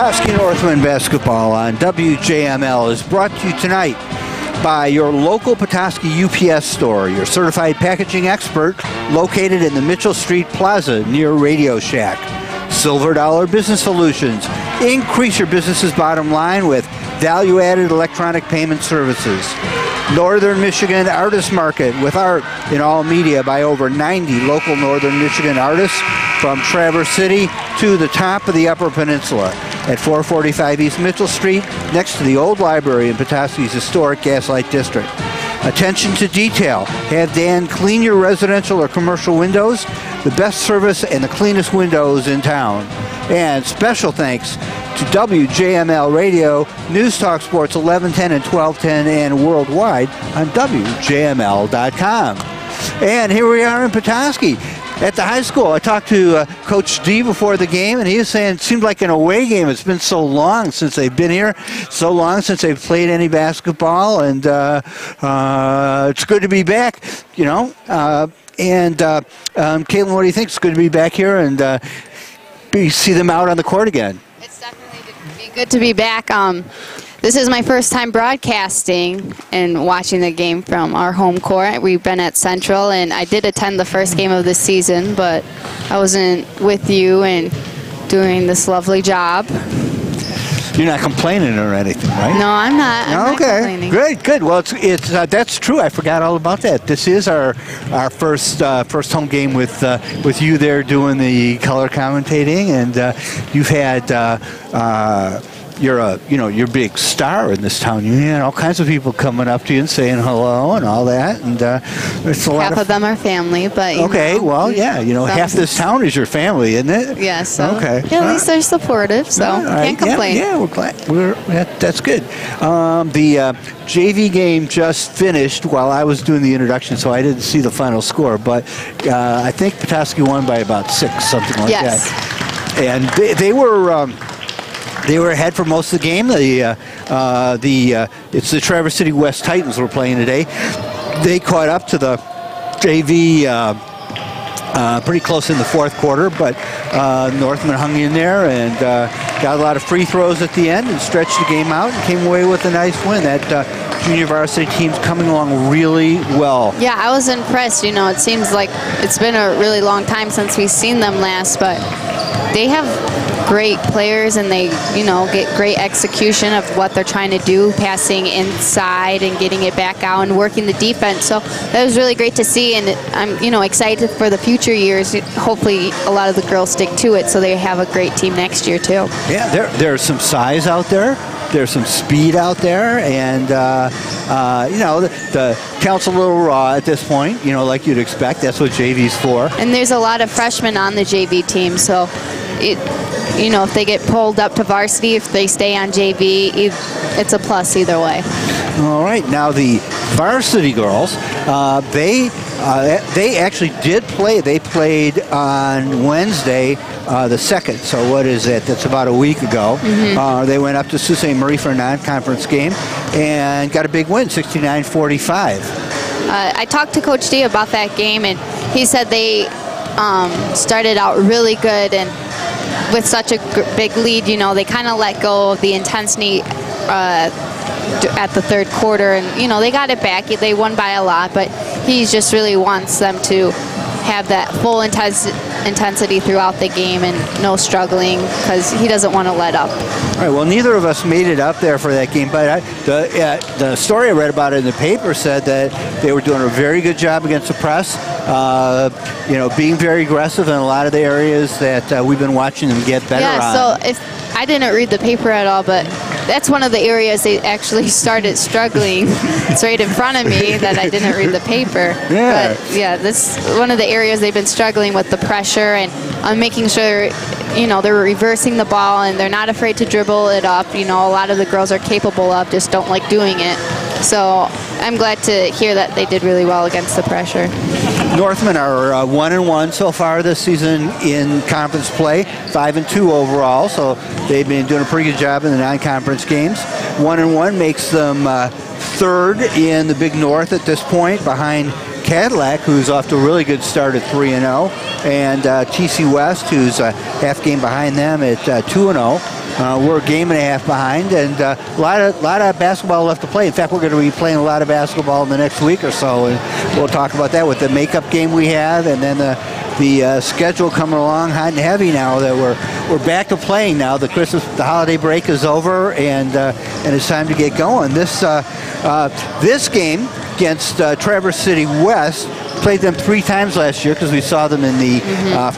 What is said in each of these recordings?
Petoskey Northmen basketball on WJML is brought to you tonight by your local Petoskey UPS store, your certified packaging expert located in the Mitchell Street Plaza near Radio Shack. Silver Dollar Business Solutions. Increase your business's bottom line with value-added electronic payment services. Northern Michigan Artist Market with art in all media by over 90 local Northern Michigan artists from Traverse City to the top of the Upper Peninsula at 445 East Mitchell Street, next to the old library in Petoskey's historic Gaslight District. Attention to detail. Have Dan clean your residential or commercial windows. The best service and the cleanest windows in town. And special thanks to WJML Radio, News Talk Sports 1110 and 1210 and worldwide on WJML.com. And here we are in Petoskey at the high school. I talked to Coach D before the game, and he was saying it seemed like an away game. It's been so long since they've been here, so long since they've played any basketball, and it's good to be back, you know. Caitlin, what do you think? It's good to be back here and see them out on the court again. It's definitely good to be back. This is my first time broadcasting and watching the game from our home court. We've been at Central, and I did attend the first game of the season, but I wasn't with you and doing this lovely job. You're not complaining or anything, right? No, I'm not. I'm not complaining. Good. Well, it's that's true. I forgot all about that. This is our first home game with you there doing the color commentating, and you've had. You're a big star in this town. You had all kinds of people coming up to you and saying hello and all that, and it's a lot. Half of them are family, but okay, well, yeah, half this town is your family, isn't it? Yeah. So okay. Yeah, at least they're supportive, so can't complain. Yeah, we're glad. That's good. The JV game just finished while I was doing the introduction, so I didn't see the final score, but I think Petoskey won by about 6, something like that. And they were. They were ahead for most of the game. It's the Traverse City West Titans we're playing today. They caught up to the JV pretty close in the fourth quarter, but Northmen hung in there and got a lot of free throws at the end and stretched the game out and came away with a nice win. That junior varsity team's coming along really well. Yeah, I was impressed. It seems like it's been a really long time since we've seen them last, but they have great players, and they, get great execution of what they're trying to do, passing inside and getting it back out and working the defense. So that was really great to see, and I'm, excited for the future years. Hopefully a lot of the girls stick to it so they have a great team next year too. Yeah, there's some size out there. There's some speed out there, and the talent's a little raw at this point, like you'd expect. That's what JV's for. And there's a lot of freshmen on the JV team, so if they get pulled up to varsity, if they stay on JV, it's a plus either way. All right, now the varsity girls, they actually did play. They played on Wednesday, the 2nd. So what is it? That's about a week ago. Mm-hmm. They went up to Sault Ste. Marie for a non-conference game and got a big win, 69-45. I talked to Coach D about that game, and he said they started out really good, and with such a big lead, they kind of let go of the intensity at the third quarter, and they got it back. They won by a lot, but he just really wants them to have that full intensity throughout the game and no struggling, because he doesn't want to let up. All right, well, neither of us made it up there for that game, but the story I read about it in the paper said that they were doing a very good job against the press, being very aggressive in a lot of the areas that we've been watching them get better on. Yeah, so I didn't read the paper at all, but that's one of the areas they actually started struggling. It's right in front of me that I didn't read the paper. Yeah. But yeah, this is one of the areas they've been struggling with, the pressure and making sure, they're reversing the ball and they're not afraid to dribble it up. A lot of the girls are capable of, just don't like doing it. So I'm glad to hear that they did really well against the pressure. Northmen are 1-1 so far this season in conference play, 5-2 overall. So they've been doing a pretty good job in the non-conference games. 1-1 makes them third in the Big North at this point, behind Cadillac, who's off to a really good start at 3-0, and TC West, who's a half game behind them at 2-0. we're a game and a half behind, and a lot of basketball left to play. In fact, we're going to be playing a lot of basketball in the next week or so, and we'll talk about that with the makeup game we have, and then the schedule coming along hot and heavy now that we're back to playing now. The holiday break is over, and it's time to get going. This game against Traverse City West, played them 3 times last year because we saw them in the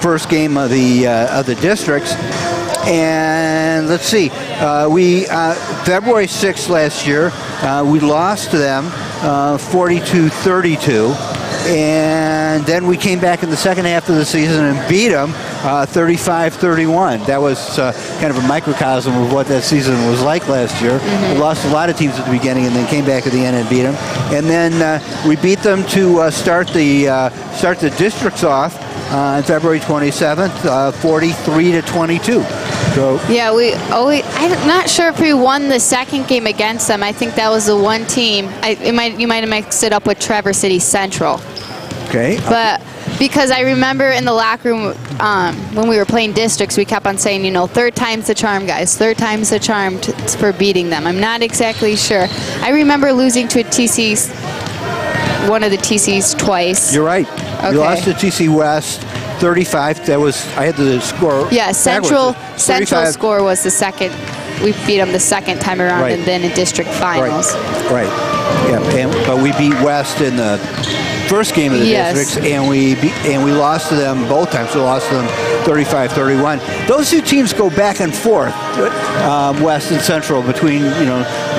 first game of the districts. And let's see, we February 6th last year, we lost to them 42-32. And then we came back in the second half of the season and beat them 35-31. That was kind of a microcosm of what that season was like last year. We lost a lot of teams at the beginning and then came back at the end and beat them. And then we beat them to start the districts off on February 27th, 43-22. So, yeah, I'm not sure if we won the second game against them. I think that was the one team. You might have mixed it up with Traverse City Central. Okay. But because I remember in the locker room when we were playing districts, we kept on saying, third time's the charm, guys. Third time's the charm for beating them. I'm not exactly sure. I remember losing to one of the TCs twice. You're right. Okay. You lost to TC West 35. I had the score. Yeah, Central score was the second. We beat them the second time around, right. And then in district finals. Right. Yeah, but we beat West in the first game of the districts, and we lost to them both times. We lost to them 35-31. Those two teams go back and forth, West and Central, between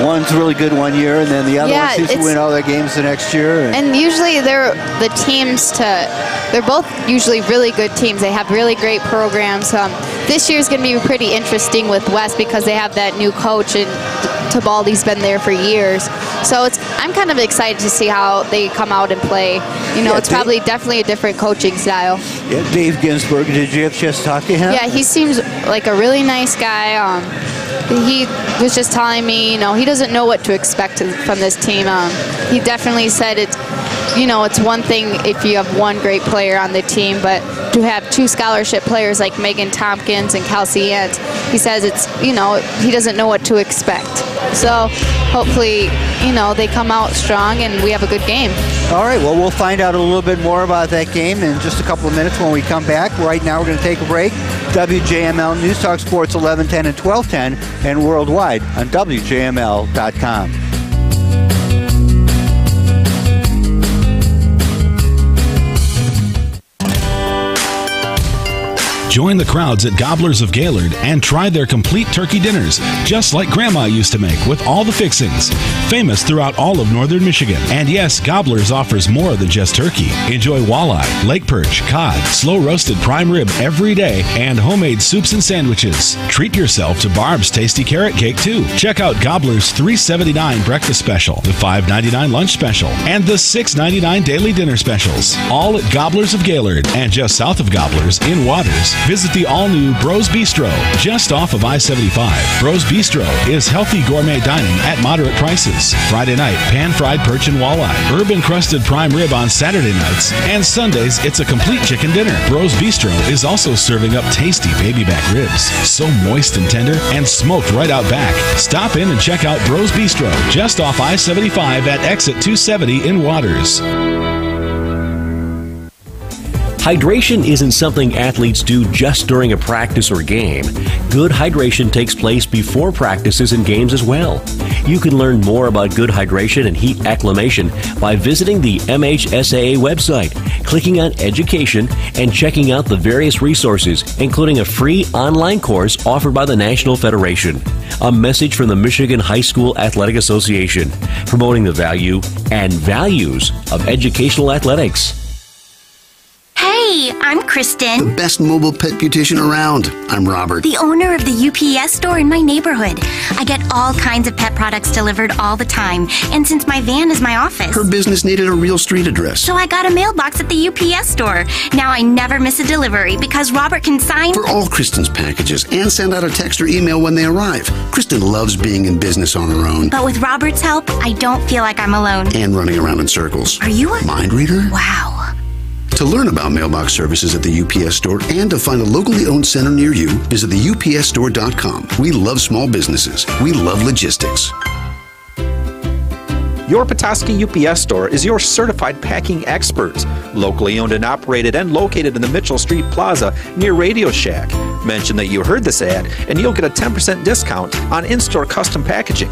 one's really good one year, and then the other one seems to win all their games the next year. And usually they're both usually really good teams. They have really great programs. This year's going to be pretty interesting with West because they have that new coach, and Tibaldi's been there for years. So I'm kind of excited to see how they come out and play. It's probably definitely a different coaching style. Yeah, Dave Ginsburg, did you have a chance to talk to him? Yeah, he seems like a really nice guy. He was just telling me, he doesn't know what to expect from this team. He definitely said it's one thing if you have one great player on the team, but to have 2 scholarship players like Megan Tompkins and Kelsey Yance, he says he doesn't know what to expect. So hopefully, they come out strong and we have a good game. All right, well, we'll find out a little bit more about that game in just a couple of minutes when we come back. Right now, we're going to take a break. WJML News Talk Sports 1110 and 1210 and worldwide on WJML.com. Join the crowds at Gobblers of Gaylord and try their complete turkey dinners, just like Grandma used to make, with all the fixings. Famous throughout all of northern Michigan. And yes, Gobblers offers more than just turkey. Enjoy walleye, lake perch, cod, slow-roasted prime rib every day, and homemade soups and sandwiches. Treat yourself to Barb's Tasty Carrot Cake, too. Check out Gobbler's $3.79 breakfast special, the $5.99 lunch special, and the $6.99 daily dinner specials. All at Gobblers of Gaylord and just south of Gobblers in Waters. Visit the all-new Bros Bistro, just off of I-75. Bros Bistro is healthy gourmet dining at moderate prices. Friday night, pan-fried perch and walleye. Herb-encrusted prime rib on Saturday nights. And Sundays, it's a complete chicken dinner. Bros Bistro is also serving up tasty baby back ribs. So moist and tender and smoked right out back. Stop in and check out Bros Bistro, just off I-75 at exit 270 in Waters. Hydration isn't something athletes do just during a practice or game. Good hydration takes place before practices and games as well. You can learn more about good hydration and heat acclimation by visiting the MHSAA website, clicking on Education, and checking out the various resources, including a free online course offered by the National Federation. A message from the Michigan High School Athletic Association, promoting the value and values of educational athletics. Hey, I'm Kristen. The best mobile pet beautician around. I'm Robert. The owner of the UPS store in my neighborhood. I get all kinds of pet products delivered all the time. And since my van is my office. Her business needed a real street address. So I got a mailbox at the UPS store. Now I never miss a delivery because Robert can sign for all Kristen's packages and send out a text or email when they arrive. Kristen loves being in business on her own. But with Robert's help, I don't feel like I'm alone. And running around in circles. Are you a mind reader? Wow. To learn about mailbox services at the UPS Store and to find a locally owned center near you, visit theupsstore.com. We love small businesses. We love logistics. Your Petoskey UPS Store is your certified packing expert. Locally owned and operated and located in the Mitchell Street Plaza near Radio Shack. Mention that you heard this ad and you'll get a 10% discount on in-store custom packaging.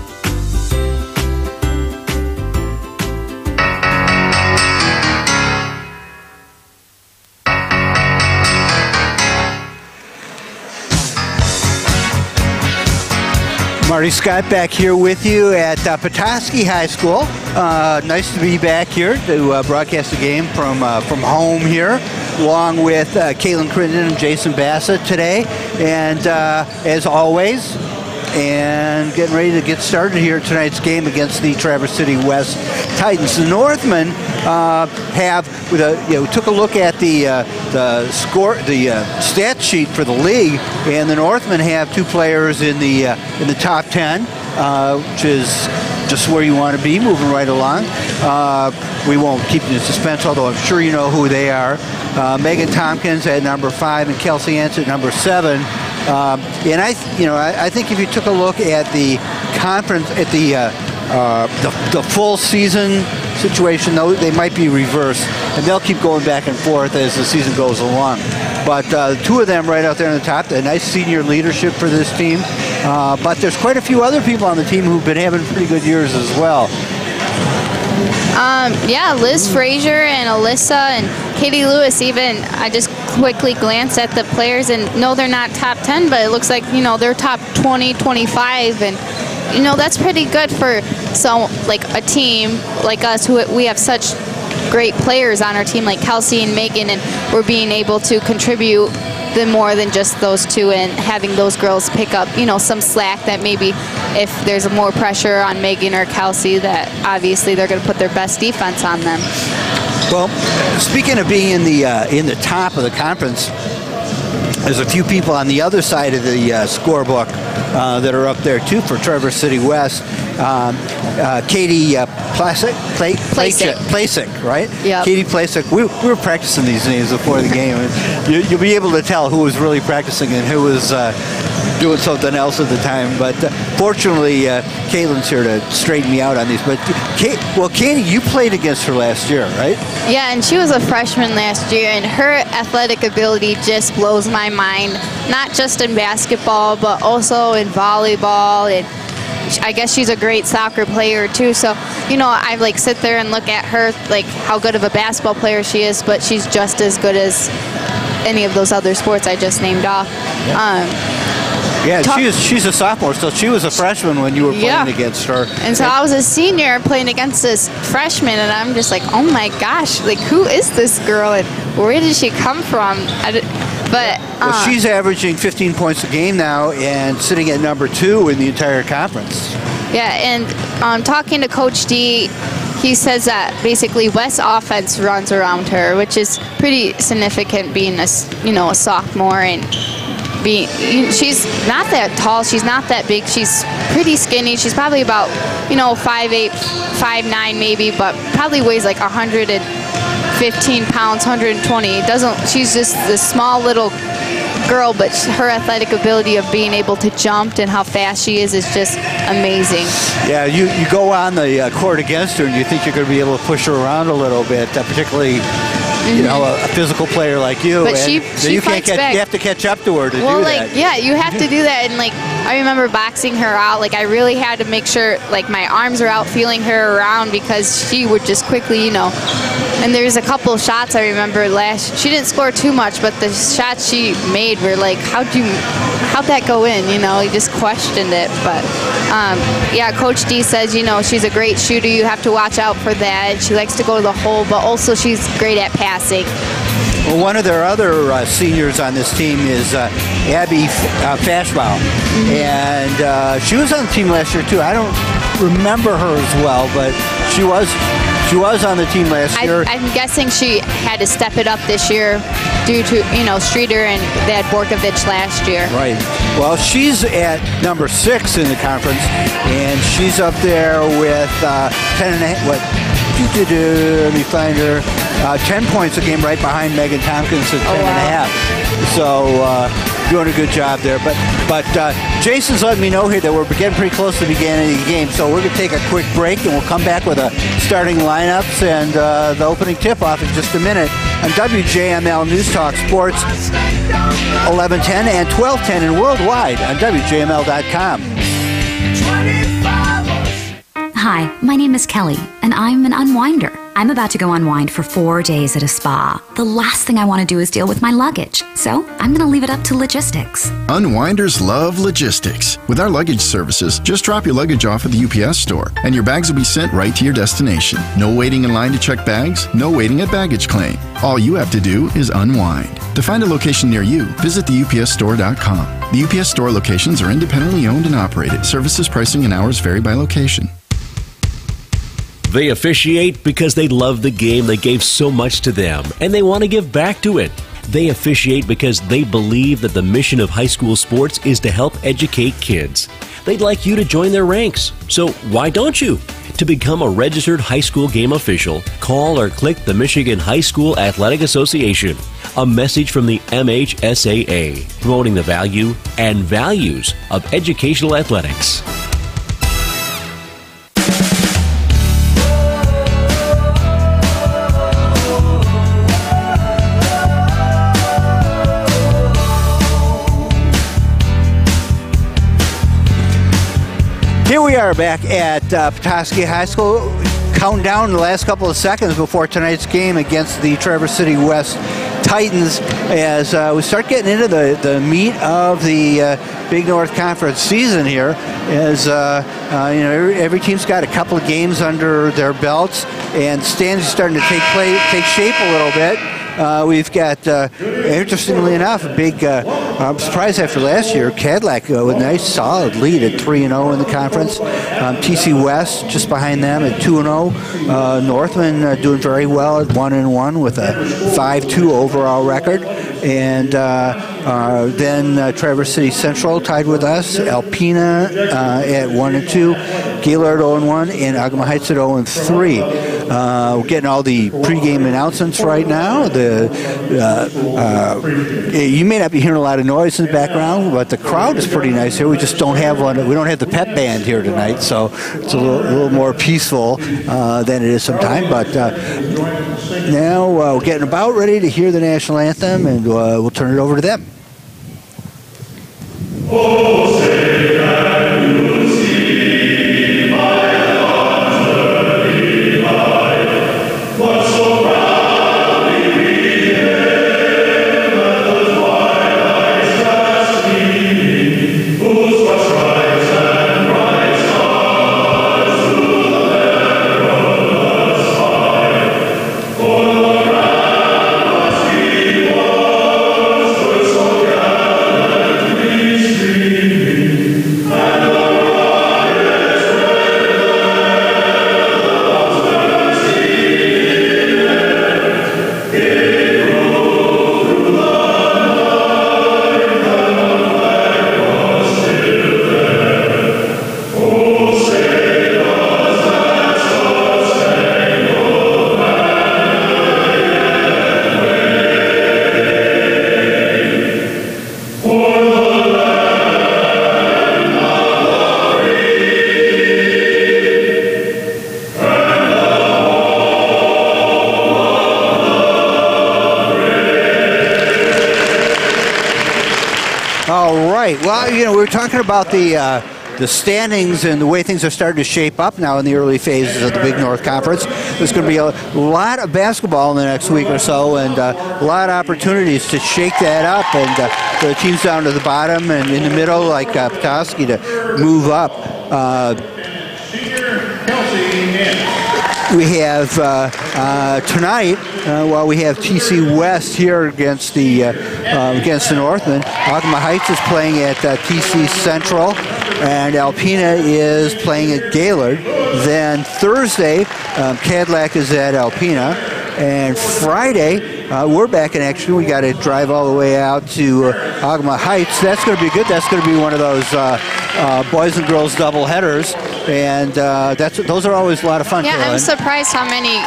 Marty Scott back here with you at Petoskey High School. Nice to be back here to broadcast the game from home here, along with Caitlin Crittenden and Jason Bassett today. And as always, and getting ready to get started here tonight's game against the Traverse City West Titans. The Northmen took a look at the stat sheet for the league, and the Northmen have 2 players in the top 10, which is just where you want to be, moving right along. We won't keep you in suspense, although I'm sure you know who they are. Megan Tompkins at number 5 and Kelsey Entz at number 7. And I think if you took a look at the conference, at the full season situation, though, they might be reversed, and they'll keep going back and forth as the season goes along. But 2 of them right out there on the top, a nice senior leadership for this team. But there's quite a few other people on the team who've been having pretty good years as well. Liz Frazier and Alyssa and Katie Lewis even. I just quickly glanced at the players, and no, they're not top 10, but it looks like, they're top 20, 25, and that's pretty good for a team like us who we have such great players on our team like Kelsey and Megan, and we're being able to contribute more than just those 2, and having those girls pick up some slack that maybe if there's more pressure on Megan or Kelsey, that obviously they're going to put their best defense on them. Well, speaking of being in the top of the conference, there's a few people on the other side of the scorebook that are up there too for Traverse City West. Katie Plasek, right? Yeah. Katie Plasek. We were practicing these names before the game, and you'll be able to tell who was really practicing and who was doing something else at the time. But fortunately, Caitlin's here to straighten me out on these. But Katie, you played against her last year, right? Yeah, and she was a freshman last year, and her athletic ability just blows my mind. Not just in basketball, but also in volleyball, and I guess she's a great soccer player too. So, I sit there and look at her how good of a basketball player she is, but she's just as good as any of those other sports I just named off. She's a sophomore, so she was a freshman when you were playing against her. And so I was a senior playing against this freshman, and I'm just like, oh my gosh, who is this girl, and where did she come from? But she's averaging 15 points a game now and sitting at number 2 in the entire conference. Yeah, and talking to Coach D, he says that basically West's offense runs around her, which is pretty significant being a sophomore, and she's not that tall, she's not that big, she's pretty skinny. She's probably about 5'8", 5'9" maybe, but probably weighs 115 pounds, 120. She's just this small little girl, but her athletic ability of being able to jump and how fast she is just amazing. Yeah, you go on the court against her and you think you're going to be able to push her around a little bit, particularly a physical player like you. But she fights back. You have to catch up to her to do that. Yeah, you have to do that. And I remember boxing her out. I really had to make sure my arms are out, feeling her around, because she would just quickly, And there's a couple shots I remember she didn't score too much, but the shots she made were how'd that go in? He just questioned it. But Coach D says, she's a great shooter. You have to watch out for that. She likes to go to the hole, but also she's great at passing. Well, one of their other seniors on this team is Abby Fashbaum, and she was on the team last year too. I don't remember her as well, but she was on the team last year. I'm guessing she had to step it up this year due to Streeter and they had Borkovich last year. Right. Well, she's at number 6 in the conference, and she's up there with 10 and a half. Let me find her. 10 points a game right behind Megan Tompkins at 10.5. So doing a good job there. But Jason's letting me know here that we're getting pretty close to the beginning of the game. So we're going to take a quick break, and we'll come back with a starting lineups and the opening tip-off in just a minute on WJML News Talk Sports 1110 and 1210 and worldwide on WJML.com. Hi, my name is Kelly, and I'm an unwinder. I'm about to go unwind for 4 days at a spa. The last thing I want to do is deal with my luggage, so I'm going to leave it up to logistics. Unwinders love logistics. With our luggage services, just drop your luggage off at the UPS store, and your bags will be sent right to your destination. No waiting in line to check bags, no waiting at baggage claim. All you have to do is unwind. To find a location near you, visit theupsstore.com. The UPS store locations are independently owned and operated. Services, pricing, and hours vary by location. They officiate because they love the game that gave so much to them, and they want to give back to it. They officiate because they believe that the mission of high school sports is to help educate kids. They'd like you to join their ranks, so why don't you? To become a registered high school game official, call or click the Michigan High School Athletic Association. A message from the MHSAA, promoting the value and values of educational athletics. Here we are back at Petoskey High School, counting down the last couple of seconds before tonight's game against the Traverse City West Titans as we start getting into the meat of the Big North Conference season here. As every team's got a couple of games under their belts, and stands are starting to take shape a little bit. We've got, interestingly enough, a big surprise after last year. Cadillac with a nice solid lead at 3-0 in the conference. TC West just behind them at 2-0. Northmen doing very well at 1-1 with a 5-2 overall record. And then Traverse City Central tied with us. Alpena at 1-2. Gaylord 0-1 and Ogama Heights at 0-3. We're getting all the pregame announcements right now. You may not be hearing a lot of noise in the background, but the crowd is pretty nice here. We just don't have one. We don't have the pep band here tonight, so it's a little more peaceful than it is sometimes. But now we're getting about ready to hear the national anthem, and we'll turn it over to them. Well, we were talking about the standings and the way things are starting to shape up now in the early phases of the Big North Conference. There's going to be a lot of basketball in the next week or so, and a lot of opportunities to shake that up, and the teams down to the bottom and in the middle, like Petoskey, to move up. We have tonight, while we have TC West here against the Northmen, Ogama Heights is playing at TC Central, and Alpena is playing at Gaylord. Then Thursday, Cadillac is at Alpena, and Friday we're back in action. We got to drive all the way out to Ogama Heights. That's going to be good. That's going to be one of those boys and girls double headers. And those are always a lot of fun. Yeah, I'm surprised how many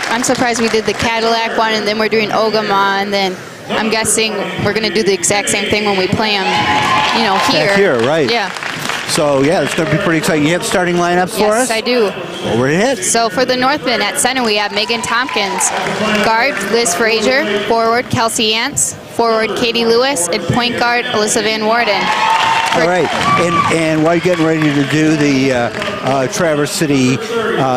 I'm surprised we did the Cadillac one, and then we're doing Ogama, and then I'm guessing we're going to do the exact same thing when we play them, you know, here. Back here, right. Yeah. So, yeah, it's going to be pretty exciting. You have starting lineups for us? Yes, I do. Over ahead. So for the Northmen at center, we have Megan Tompkins. Guard, Liz Frazier. Forward, Kelsey Yance. Forward, Katie Lewis. And point guard, Alyssa Van Worden. All right, and while you're getting ready to do the Traverse City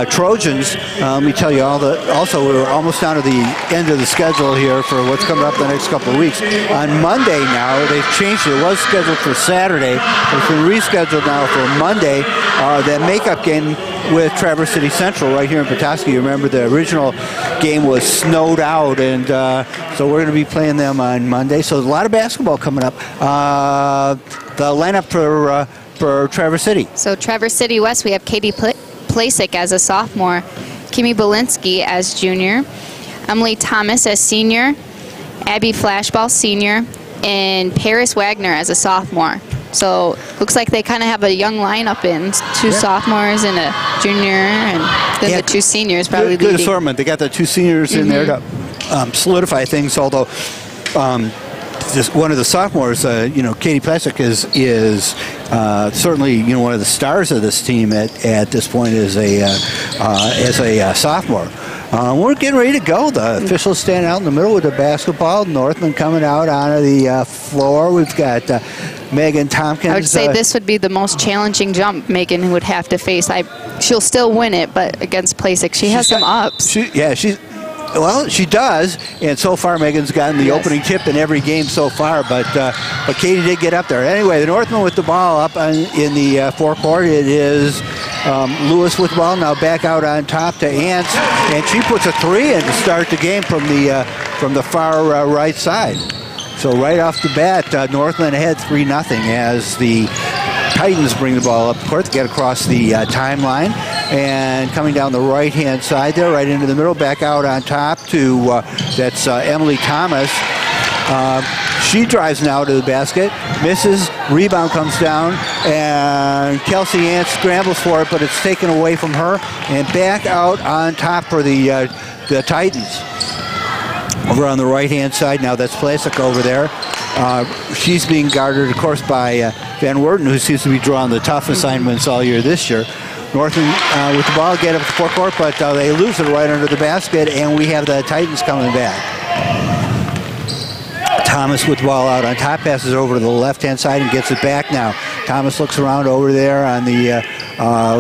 Trojans, let me tell you also we're almost down to the end of the schedule here for what's coming up the next couple of weeks. On Monday now, they've changed it. It was scheduled for Saturday, but it's been rescheduled now for Monday. That makeup game with Traverse City Central right here in Petoskey. You remember the original game was snowed out, and so we're going to be playing them on Monday. So there's a lot of basketball coming up. The lineup for Traverse City. So Traverse City West, we have Katie Plasek as a sophomore, Kimmy Belinsky as junior, Emily Thomas as senior, Abby Flashball senior, and Paris Wagner as a sophomore. So looks like they kind of have a young lineup in two sophomores and a junior, and then the two seniors probably good leading. assortment. They got the two seniors in there to solidify things. Although just one of the sophomores, Katie Plasek is certainly one of the stars of this team at this point as a sophomore. We're getting ready to go. The officials stand out in the middle with the basketball. Northmen coming out onto the floor. We've got Megan Tompkins. I would say this would be the most challenging jump Megan would have to face. She'll still win it, but against Plasek, she has some ups. She does, and so far Megan's gotten the opening tip in every game so far, but Katie did get up there. Anyway, the Northmen with the ball up in the forecourt. It is Lewis with the ball, now back out on top to Ants, and she puts a three in to start the game from the far right side. So right off the bat, Northland ahead 3-0 as the Titans bring the ball up court to get across the timeline, and coming down the right-hand side there, right into the middle, back out on top to that's Emily Thomas. She drives now to the basket, misses, rebound comes down, and Kelsey Ant scrambles for it, but it's taken away from her, and back out on top for the Titans. Over on the right-hand side now, that's Plasek over there. She's being guarded, of course, by Van Worden, who seems to be drawing the tough assignments all year this year. Northland with the ball, get up the forecourt, but they lose it right under the basket, and we have the Titans coming back. Thomas with the ball out on top, passes over to the left-hand side and gets it back now. Thomas looks around over there on the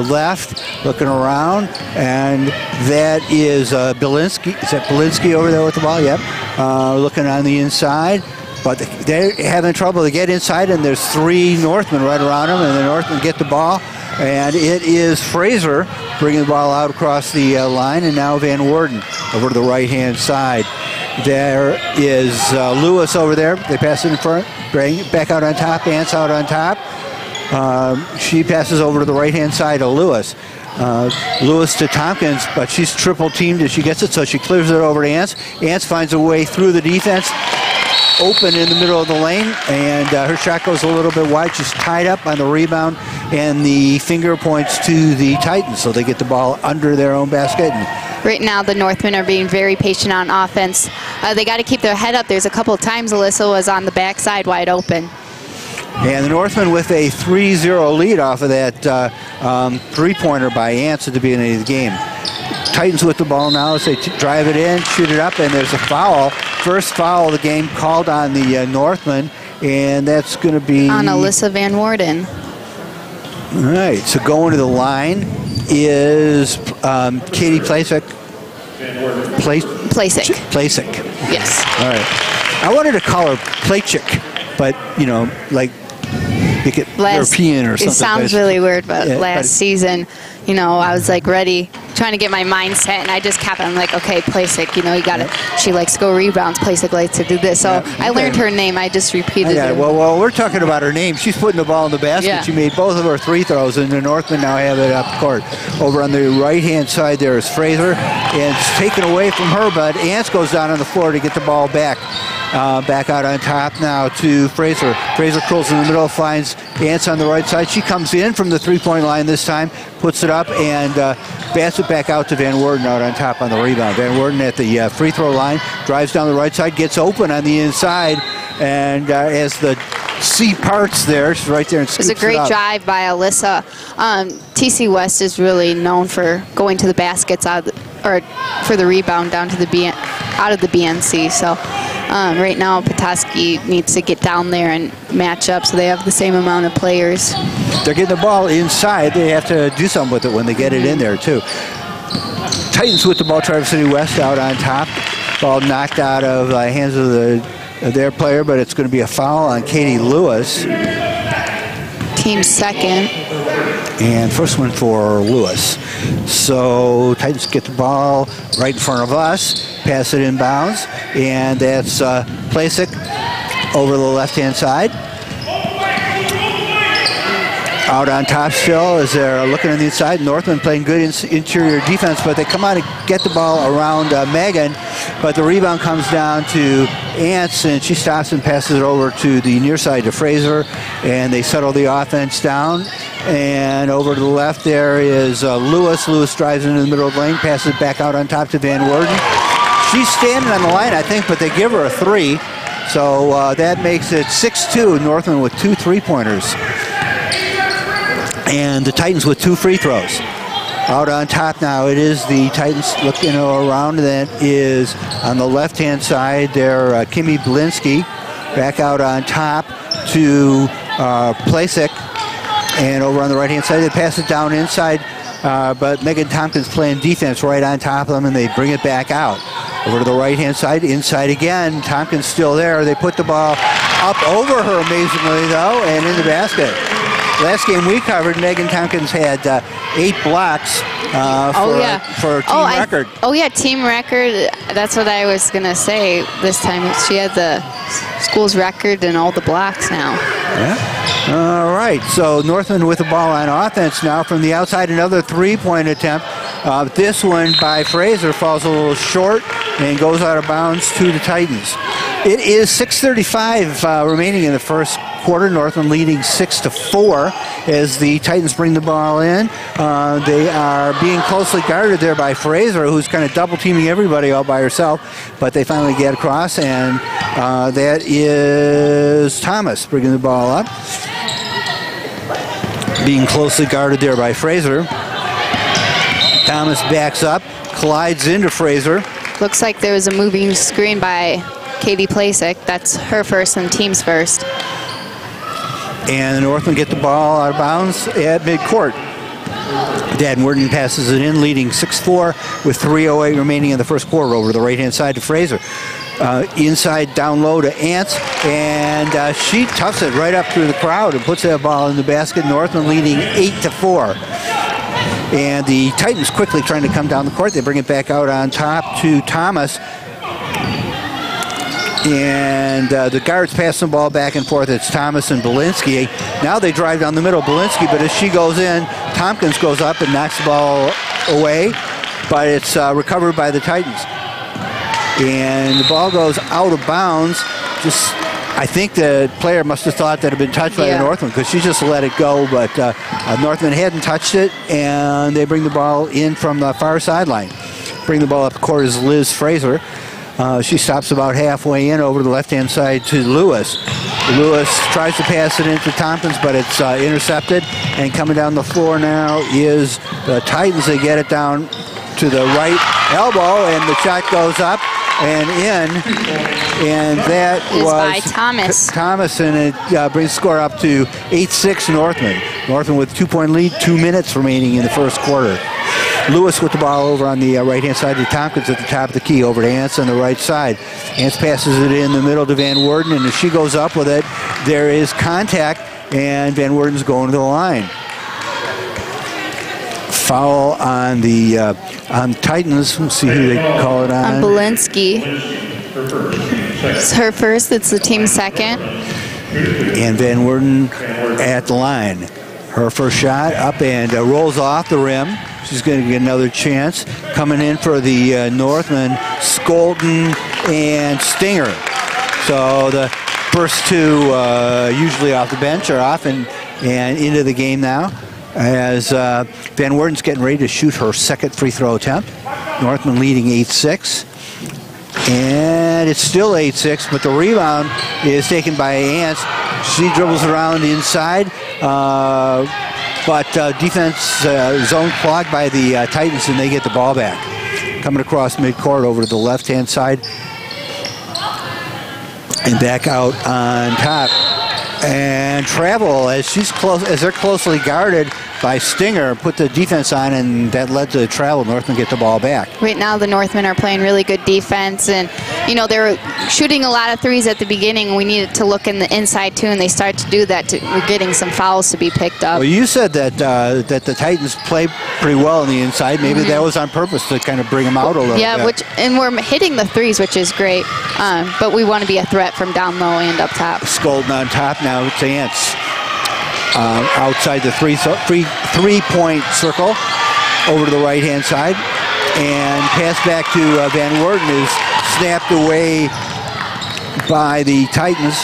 left, looking around, and that is Belinsky. Is that Belinsky over there with the ball? Yep. Looking on the inside, but they're having trouble. They get inside, and there's three Northmen right around them, and the Northmen get the ball, and it is Fraser bringing the ball out across the line, and now Van Worden over to the right-hand side. There is Lewis over there. They pass it in front, bring it back out on top. Ants out on top. She passes over to the right-hand side of Lewis. Lewis to Tompkins, but she's triple teamed as she gets it, so she clears it over to Ants. Ants finds a way through the defense, open in the middle of the lane, and her shot goes a little bit wide. She's tied up on the rebound, and the finger points to the Titans, so they get the ball under their own basket. Right now, the Northmen are being very patient on offense. They got to keep their head up. There's a couple of times Alyssa was on the backside wide open. And the Northmen with a 3-0 lead off of that three-pointer by Ants at the beginning of the game. Titans with the ball now as they drive it in, shoot it up, and there's a foul. First foul of the game called on the Northmen, and that's going to be on Alyssa Van Worden. All right, so going to the line is Katie Plasek. Plasek. Yes. All right. I wanted to call her Playchick, but like make it European or something. It sounds really weird, but last season, I was like ready, trying to get my mindset, and I just kept. I'm like, okay, Plasek, you gotta. She likes to go rebounds. Plasek likes to do this. So I learned her name. I just repeated it. Well, we're talking about her name. She's putting the ball in the basket. Yeah. She made both of her free throws, and the Northmen now have it up court. Over on the right-hand side there is Fraser, and it's taken away from her, but Ants goes down on the floor to get the ball back. Back out on top now to Fraser. Fraser curls in the middle, finds Ants on the right side. She comes in from the three-point line this time, puts it up, and bats it back out to Van Worden out on top on the rebound. Van Worden at the free throw line, drives down the right side, gets open on the inside, and as the C parts there, she's right there and scoops it up. It was a great drive by Alyssa. TC West is really known for going to the baskets or for the rebound down to the out of the BNC. So right now Petoskey needs to get down there and match up so they have the same amount of players. They're getting the ball inside. They have to do something with it when they get it in there too. Titans with the ball. Traverse City West out on top. Ball knocked out of the hands of their player, but it's going to be a foul on Katie Lewis. Team second. And first one for Lewis. So Titans get the ball right in front of us, pass it inbounds, and that's Plasek over the left-hand side. Out on top still as they're looking on the inside. Northman playing good interior defense, but they come out and get the ball around Megan, but the rebound comes down to Ants, and she stops and passes it over to the near side to Fraser, and they settle the offense down. And over to the left there is Lewis. Lewis drives into the middle of the lane, passes it back out on top to Van Worden. She's standing on the line, I think, but they give her a three, so that makes it 6-2. Northman with 2 3-pointers. And the Titans with 2 free throws. Out on top now, it is the Titans looking around. That is on the left-hand side there, Kimmy Belinsky back out on top to Plasek. And over on the right-hand side, they pass it down inside, but Megan Tompkins playing defense right on top of them, and they bring it back out. Over to the right-hand side, inside again. Tompkins still there. They put the ball up over her amazingly, though, and in the basket. Last game we covered, Megan Tompkins had 8 blocks for team record. Team record. That's what I was going to say this time. She had the school's record and all the blocks now. Yeah. All right, so Northman with the ball on offense now from the outside. Another 3-point attempt. This one by Fraser falls a little short and goes out of bounds to the Titans. It is 6:35 remaining in the first quarter. Northman leading 6-4 as the Titans bring the ball in. They are being closely guarded there by Fraser, who's kind of double teaming everybody all by herself. But they finally get across, and that is Thomas bringing the ball up. Being closely guarded there by Fraser. Thomas backs up, collides into Fraser. Looks like there was a moving screen by Katie Plasek. That's her first and team's first. And the Northman get the ball out of bounds at midcourt. Van Worden passes it in, leading 6-4 with 3:08 remaining in the first quarter. Over the right-hand side to Fraser. Inside down low to Ants, and she toughs it right up through the crowd and puts that ball in the basket. Northman leading 8-4. And the Titans quickly trying to come down the court. They bring it back out on top to Thomas. And the guards pass the ball back and forth. It's Thomas and Belinsky. Now they drive down the middle, Belinsky, but as she goes in, Tompkins goes up and knocks the ball away, but it's recovered by the Titans. And the ball goes out of bounds. I think the player must have thought that it had been touched by the Northman, because she just let it go, but Northman hadn't touched it, and they bring the ball in from the far sideline. Bring the ball up the court is Liz Fraser. She stops about halfway in over the left-hand side to Lewis. Lewis tries to pass it into Tompkins, but it's intercepted. And coming down the floor now is the Titans. They get it down to the right elbow, and the shot goes up and in. And that was by Thomas. Thomas, and it brings the score up to 8-6 Northman. Northman with a 2-point lead, 2 minutes remaining in the first quarter. Lewis with the ball over on the right-hand side to Tompkins at the top of the key, over to Ants on the right side. Ants passes it in the middle to Van Worden, and as she goes up with it, there is contact, and Van Worden's going to the line. Foul on the on Titans. Let's see who they call it on. On Belinsky. It's her first. It's the team second. And Van Worden at the line. Her first shot up and rolls off the rim. She's going to get another chance. Coming in for the Northmen, Skolton and Stinger. So the first two, usually off the bench, are off, and And into the game now as Van Werden's getting ready to shoot her second free throw attempt. Northman leading 8-6. And it's still 8-6, but the rebound is taken by Ants. She dribbles around inside, but defense zone clogged by the Titans, and they get the ball back. Coming across midcourt over to the left-hand side and back out on top. And travel as they're closely guarded by Stinger, put the defense on, and that led to travel. Northmen get the ball back. Right now the Northmen are playing really good defense, and they're shooting a lot of threes at the beginning. We needed to look in the inside too, and they start to do that. We're getting some fouls to be picked up. Well, you said that that the Titans play pretty well on the inside. Maybe that was on purpose to kind of bring them out a little bit. Yeah, and we're hitting the threes, which is great, but we want to be a threat from down low and up top. Skolden on top now. It's Ants. Outside the three-point circle over to the right-hand side, and pass back to Van Worden is snapped away by the Titans.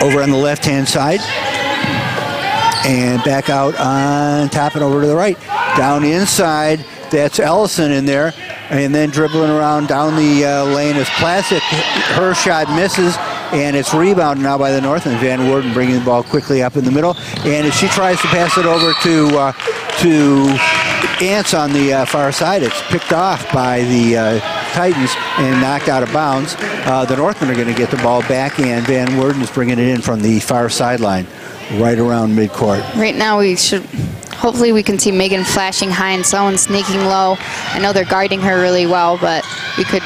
Over on the left-hand side, and back out on top and over to the right. Down inside, that's Ellison in there, and then dribbling around down the lane is Classic. Her shot misses, and it's rebounded now by the Northmen. Van Worden bringing the ball quickly up in the middle, and as she tries to pass it over to Ants on the far side, it's picked off by the Titans and knocked out of bounds. The Northmen are going to get the ball back, and Van Worden is bringing it in from the far sideline, right around midcourt. Right now hopefully we can see Megan flashing high and someone sneaking low. I know they're guarding her really well, but we could,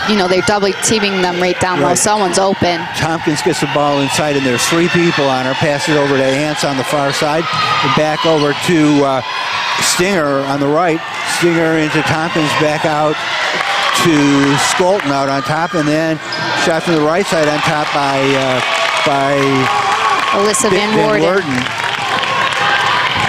they're double teaming them right down low. Someone's open. Tompkins gets the ball inside, and there's three people on her. Pass it over to Ants on the far side, and back over to Stinger on the right. Stinger into Tompkins, back out to Skolten out on top, and then shot from the right side on top by Alyssa Van Worden.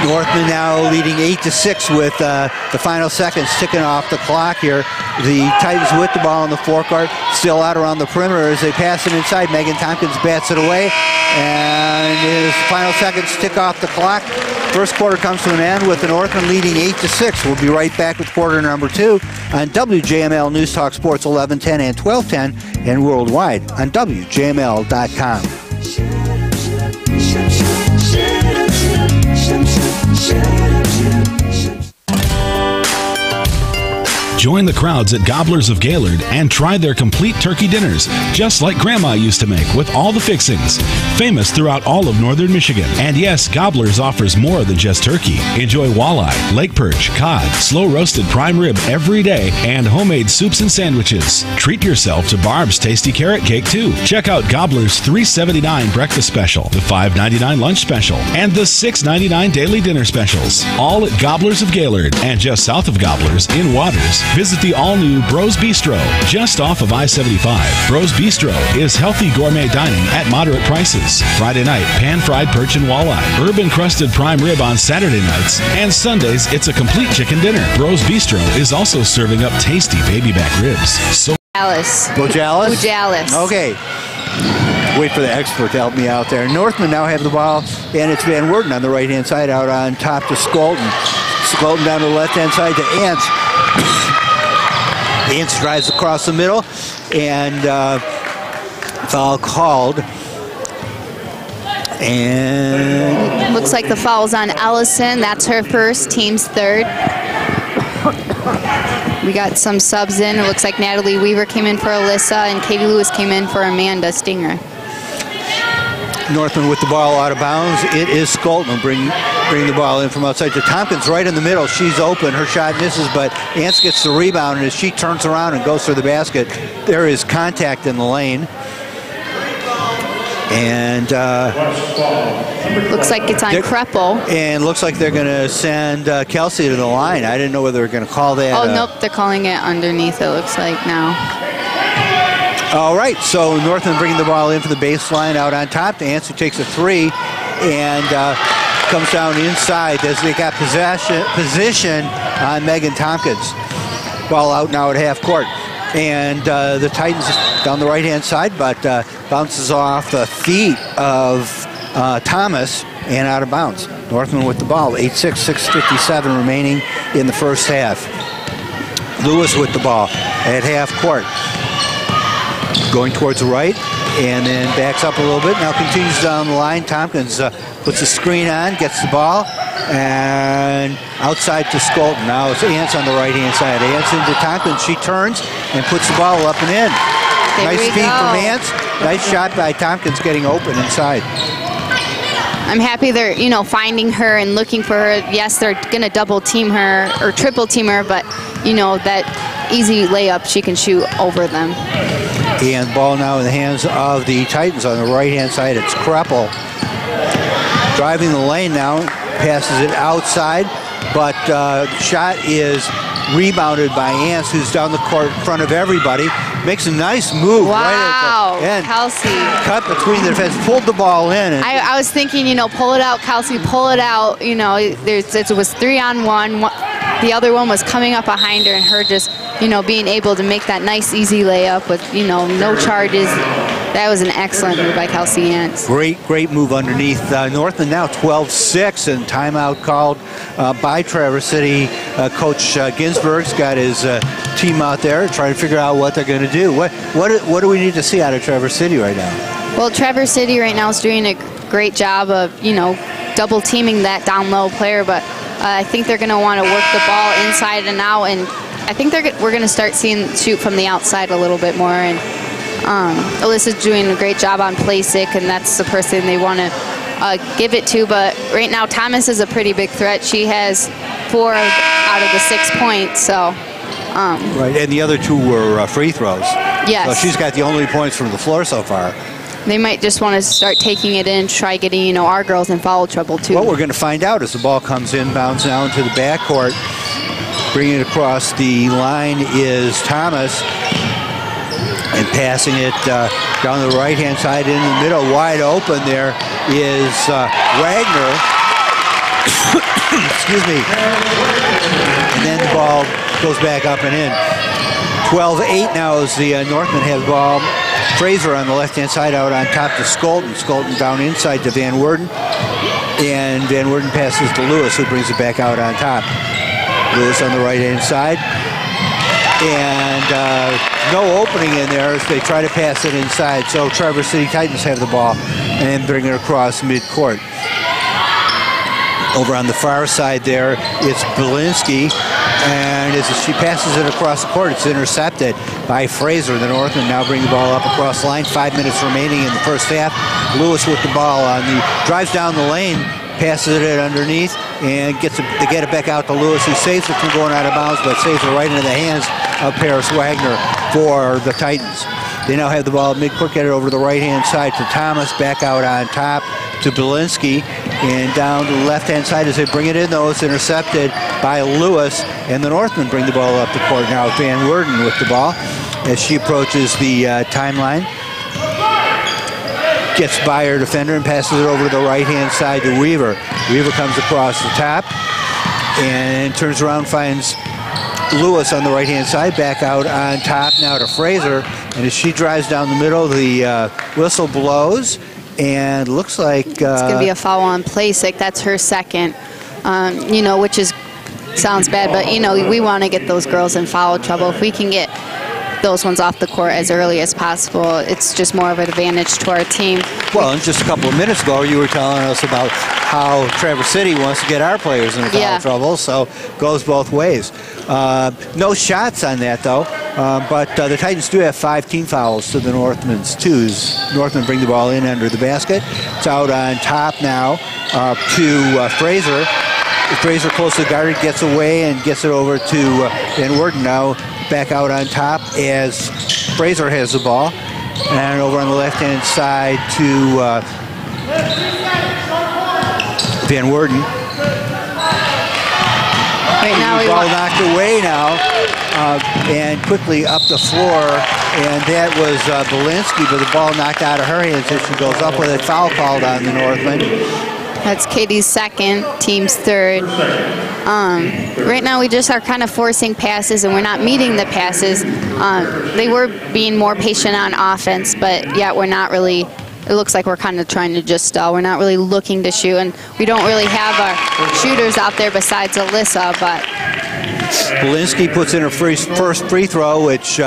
Northmen now leading 8-6 with the final seconds ticking off the clock here. The Titans with the ball in the forecourt, still out around the perimeter as they pass it inside. Megan Tompkins bats it away, and as the final seconds tick off the clock, first quarter comes to an end with the Northmen leading 8-6. We'll be right back with quarter number 2 on WJML News Talk Sports 1110 and 1210 and worldwide on WJML.com. Join the crowds at Gobblers of Gaylord and try their complete turkey dinners, just like Grandma used to make, with all the fixings. Famous throughout all of northern Michigan. And yes, Gobblers offers more than just turkey. Enjoy walleye, lake perch, cod, slow-roasted prime rib every day, and homemade soups and sandwiches. Treat yourself to Barb's Tasty Carrot Cake, too. Check out Gobbler's $3.79 breakfast special, the $5.99 lunch special, and the $6.99 daily dinner specials. All at Gobblers of Gaylord, and just south of Gobblers in Waters. Visit the all-new Bros Bistro, just off of I-75. Bros Bistro is healthy gourmet dining at moderate prices. Friday night, pan-fried perch and walleye. Herb-encrusted prime rib on Saturday nights. And Sundays, it's a complete chicken dinner. Bros Bistro is also serving up tasty baby back ribs. So Bojalis? Okay. Wait for the expert to help me out there. Northmen now have the ball, and it's Van Worden on the right-hand side, out on top to Skolten. Skolten down to the left-hand side to Ants. Ants drives across the middle, and foul called. And looks like the foul's on Ellison. That's her first, team's third. We got some subs in. It looks like Natalie Weaver came in for Alyssa, and Katie Lewis came in for Amanda Stinger. Northmen with the ball out of bounds. It is Skolten bring the ball in from outside to Tompkins right in the middle. She's open. Her shot misses, but Ants gets the rebound, and as she turns around and goes for the basket, there is contact in the lane. And looks like it's on Kreppel. And looks like they're going to send Kelsey to the line. I didn't know whether they're going to call that. Oh, nope, they're calling it underneath, it looks like now. All right, so Northmen bringing the ball in for the baseline out on top. The Ants who takes a three and comes down inside as they got position on Megan Tompkins. Ball out now at half court. And the Titans down the right-hand side, but bounces off the feet of Thomas and out of bounds. Northmen with the ball, 8-6, 6:57 remaining in the first half. Lewis with the ball at half court. Going towards the right, and then backs up a little bit. Now continues down the line. Tompkins puts the screen on, gets the ball, and outside to Skolton. Now it's Ants on the right-hand side. Ants into Tompkins. She turns and puts the ball up and in. Nice feed from Ants. Nice shot by Tompkins getting open inside. I'm happy they're, finding her and looking for her. Yes, they're going to double team her or triple team her, but, that easy layup she can shoot over them. And ball now in the hands of the Titans on the right-hand side. It's Kreppel driving the lane now, passes it outside, but shot is rebounded by Ants, who's down the court in front of everybody. Makes a nice move. Wow, right at the end. Kelsey. Cut between the defense, pulled the ball in. And I was thinking, pull it out, Kelsey, pull it out. It was 3-on-1. The other one was coming up behind her, and her just, being able to make that nice, easy layup with, no charges. That was an excellent move by Kelsey Ants. Great move underneath. Northman now 12-6, and timeout called by Traverse City. Coach Ginsberg's got his team out there trying to figure out what they're going to do. What do we need to see out of Traverse City right now? Well, Traverse City right now is doing a great job of, double teaming that down low player, but I think they're going to want to work the ball inside and out, and I think we're going to start seeing shoot from the outside a little bit more. And Alyssa's doing a great job on Playsick, and that's the person they want to give it to. But right now, Thomas is a pretty big threat. She has 4 out of the 6 points. So. Right, and the other 2 were free throws. Yes. So she's got the only points from the floor so far. They might just want to start taking it in, try getting, our girls in foul trouble too. What we're going to find out as the ball comes inbounds now into the backcourt. Bringing it across the line is Thomas. And passing it down the right-hand side in the middle, wide open there is Wagner. Excuse me. And then the ball goes back up and in. 12-8 now as the Northmen have the ball. Fraser on the left-hand side out on top to Skolton. Skolton down inside to Van Werden. And Van Werden passes to Lewis, who brings it back out on top. Lewis on the right-hand side. And no opening in there as they try to pass it inside. So Traverse City Titans have the ball and bring it across midcourt. Over on the far side there, it's Belinsky. And as she passes it across the court, it's intercepted by Fraser. The Northmen now bring the ball up across the line. 5 minutes remaining in the first half. Lewis with the ball drives down the lane, passes it underneath, and gets to get it back out to Lewis, who saves it from going out of bounds, but saves it right into the hands of Paris Wagner for the Titans. They now have the ball at midcourt, get it over to the right-hand side to Thomas, back out on top to Belinsky, and down to the left-hand side as they bring it in, though, it's intercepted by Lewis, and the Northmen bring the ball up the court now. Van Werden with the ball as she approaches the timeline. Gets by her defender and passes it over to the right-hand side to Weaver. Weaver comes across the top and turns around, finds Lewis on the right-hand side, back out on top now to Fraser. And as she drives down the middle, the whistle blows, and looks like it's going to be a foul on Playsick. That's her second, which sounds bad, but we want to get those girls in foul trouble. If we can get those ones off the court as early as possible, it's just more of an advantage to our team. Well, and just a couple of minutes ago, you were telling us about how Traverse City wants to get our players in foul trouble, so goes both ways. No shots on that, though, but the Titans do have 5 team fouls to the Northmen's 2s. Northmen bring the ball in under the basket. It's out on top now to Fraser. Fraser closely guarded, gets away and gets it over to Van Werden now. Back out on top as Fraser has the ball. And over on the left-hand side to Van Werden. Right now the ball knocked away now and quickly up the floor. And that was Belinsky, but the ball knocked out of her hands as she goes up with a foul called on the Northmen. That's Katie's second, team's third. Right now we just are kind of forcing passes and we're not meeting the passes. They were being more patient on offense, but yet we're not really, it looks like we're kind of trying to just stall. We're not really looking to shoot, and we don't really have our shooters out there besides Alyssa, but. Belinsky puts in her first free throw, which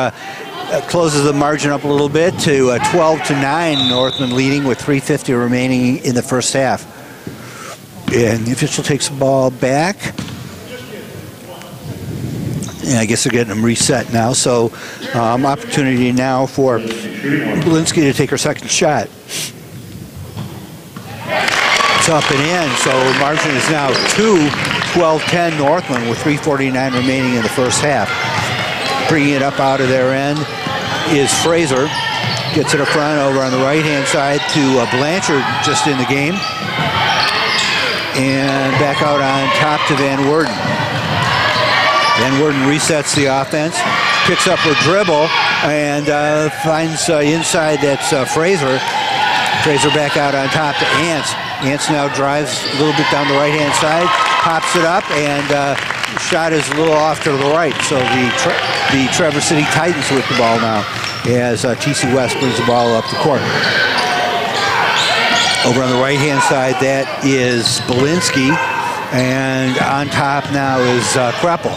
closes the margin up a little bit to 12-9, Northman leading with 3:50 remaining in the first half. And the official takes the ball back. And I guess they're getting them reset now. So opportunity now for Belinsky to take her second shot. It's up and in. So margin is now 12-10 Northland with 3:49 remaining in the first half. Bringing it up out of their end is Fraser. Gets it up front over on the right-hand side to Blanchard, just in the game. And back out on top to Van Worden. Van Worden resets the offense, picks up her dribble, and finds inside, that's Fraser. Fraser back out on top to Ants. Ants now drives a little bit down the right-hand side, pops it up, and shot is a little off to the right. So the Traverse City Titans with the ball now as TC West brings the ball up the court. Over on the right-hand side, that is Belinsky, and on top now is Kreppel.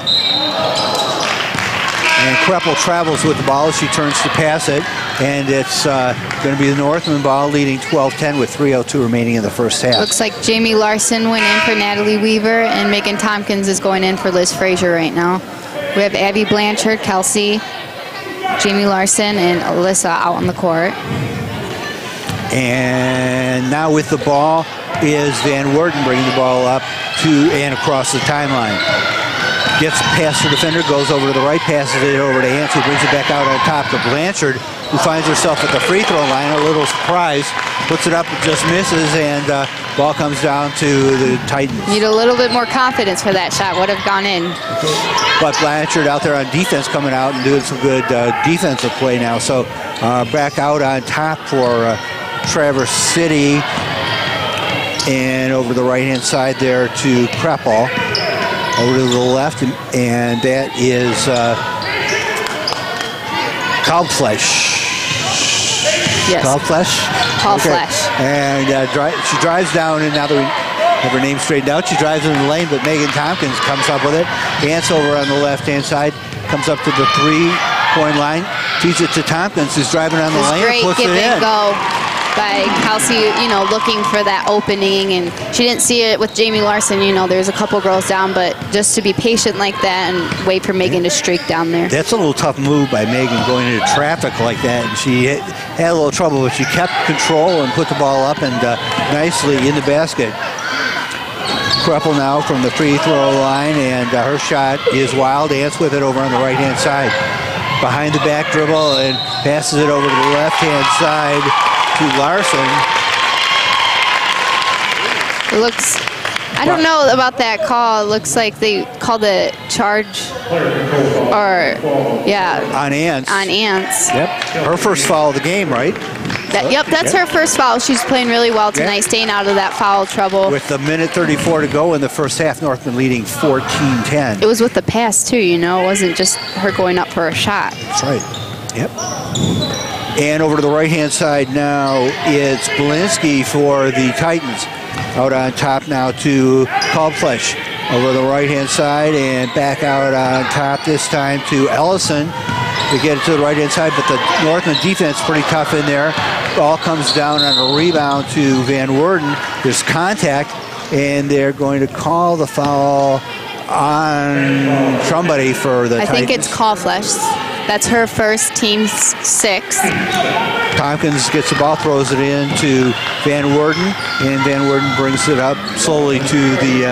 And Kreppel travels with the ball as she turns to pass it, and it's going to be the Northman ball leading 12-10 with 3:02 remaining in the first half. Looks like Jamie Larson went in for Natalie Weaver, and Megan Tompkins is going in for Liz Frazier right now. We have Abby Blanchard, Kelsey, Jamie Larson, and Alyssa out on the court. And now with the ball is Van Worden bringing the ball up to and across the timeline. Gets past the defender, goes over to the right, passes it over to Ants, who brings it back out on top to Blanchard, who finds herself at the free throw line, a little surprised, puts it up, just misses, and ball comes down to the Titans. Need a little bit more confidence for that shot, would have gone in. But Blanchard out there on defense, coming out and doing some good defensive play now. So back out on top for Traverse City, and over the right-hand side there to Kreppel. Over to the left, and that is Kalbflesh. Yes. Kalbflesh? Kalbflesh. And she drives down, and now that we have her name straightened out, she drives in the lane, but Megan Tompkins comes up with it. Ants over on the left-hand side, comes up to the three-point line, feeds it to Tompkins, who's driving on the lane, puts it in. Great give and go by Kelsey, looking for that opening, and she didn't see it with Jamie Larson. There's a couple girls down, but just to be patient like that and wait for Megan to streak down there. That's a little tough move by Megan, going into traffic like that, and she had a little trouble, but she kept control and put the ball up and nicely in the basket. Kreppel now from the free throw line, and her shot is wild. Ants with it over on the right-hand side. Behind the back dribble and passes it over to the left-hand side to Larson. It looks, I don't know about that call. It looks like they called a charge, or, yeah. On Ants. On Ants. Yep. Her first foul of the game, right? Yep, that's her first foul. She's playing really well tonight, staying out of that foul trouble. With a minute 34 to go in the first half, Northman leading 14-10. It was with the pass, too, It wasn't just her going up for a shot. That's right. Yep. And over to the right-hand side now, it's Belinsky for the Titans. Out on top now to Kalbflesh. Over the right-hand side and back out on top this time to Ellison. They get it to the right-hand side, but the Northman defense pretty tough in there. Ball comes down on a rebound to Van Worden. There's contact, and they're going to call the foul on somebody for the Titans. I think it's Kalbflesh. That's her first, team 6. Tompkins gets the ball, throws it in to Van Worden, and Van Worden brings it up slowly to the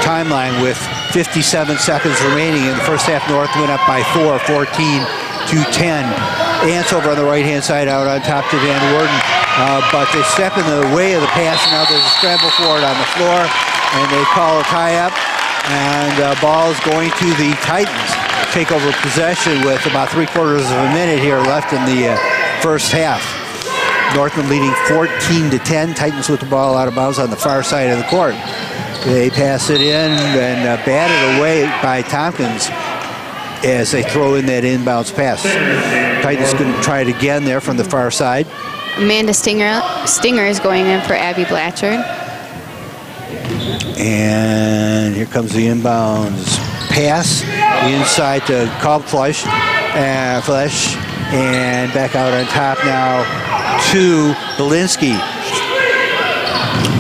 timeline with 57 seconds remaining. In the first half, North went up by 4, 14-10. Ants over on the right-hand side out on top to Van Worden, but they step in the way of the pass. Now there's a scramble for it on the floor, and they call a tie-up, and ball is going to the Titans. Take over possession with about 3/4 of a minute here left in the first half. Northmen leading 14-10. Titans with the ball out of bounds on the far side of the court. They pass it in and batted away by Tompkins as they throw in that inbounds pass. Titans going to try it again there from the far side. Amanda Stinger is going in for Abby Blatchard. And here comes the inbounds pass inside to Kalbfleisch. And back out on top now to Belinsky.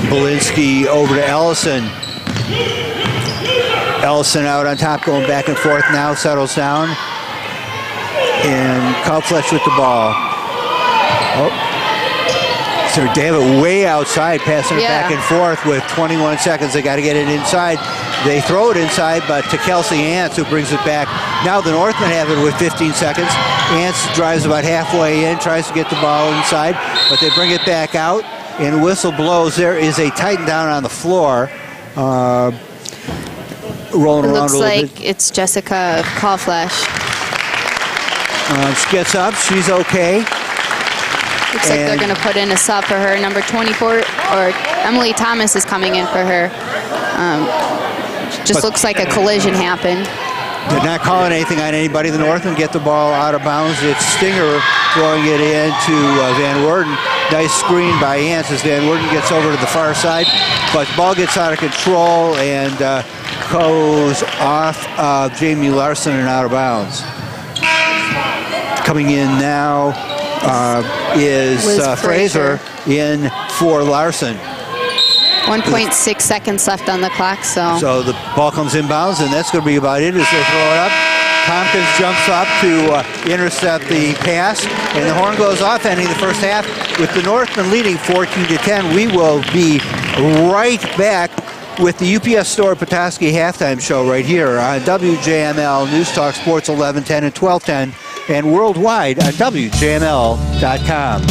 Belinsky over to Ellison. Ellison out on top, going back and forth now, settles down. And Kalbfleisch with the ball. Oh. So they have it way outside, passing it back and forth with 21 seconds. They got to get it inside. They throw it inside, but to Kelsey Ants, who brings it back. Now the Northmen have it with 15 seconds. Ants drives about halfway in, tries to get the ball inside, but they bring it back out, and whistle blows. There is a Titan down on the floor, rolling around a little bit. Looks like it's Jessica Kalbfleisch. She gets up. She's okay. Looks like they're going to put in a sub for her. Number 24, or Emily Thomas is coming in for her. Just looks like a collision happened. They're not calling anything on anybody. The Northmen get the ball out of bounds. It's Stinger throwing it into Van Worden. Nice screen by Ants as Van Worden gets over to the far side. But the ball gets out of control and goes off of Jamie Larson and out of bounds. Coming in now is Fraser in for Larson. 1.6 seconds left on the clock, So the ball comes inbounds, and that's going to be about it as they throw it up. Tompkins jumps up to intercept the pass, and the horn goes off, ending the first half with the Northmen leading 14-10. We will be right back with the UPS Store Petoskey halftime show right here on WJML News Talk Sports 1110 and 1210, and worldwide on WJML.com.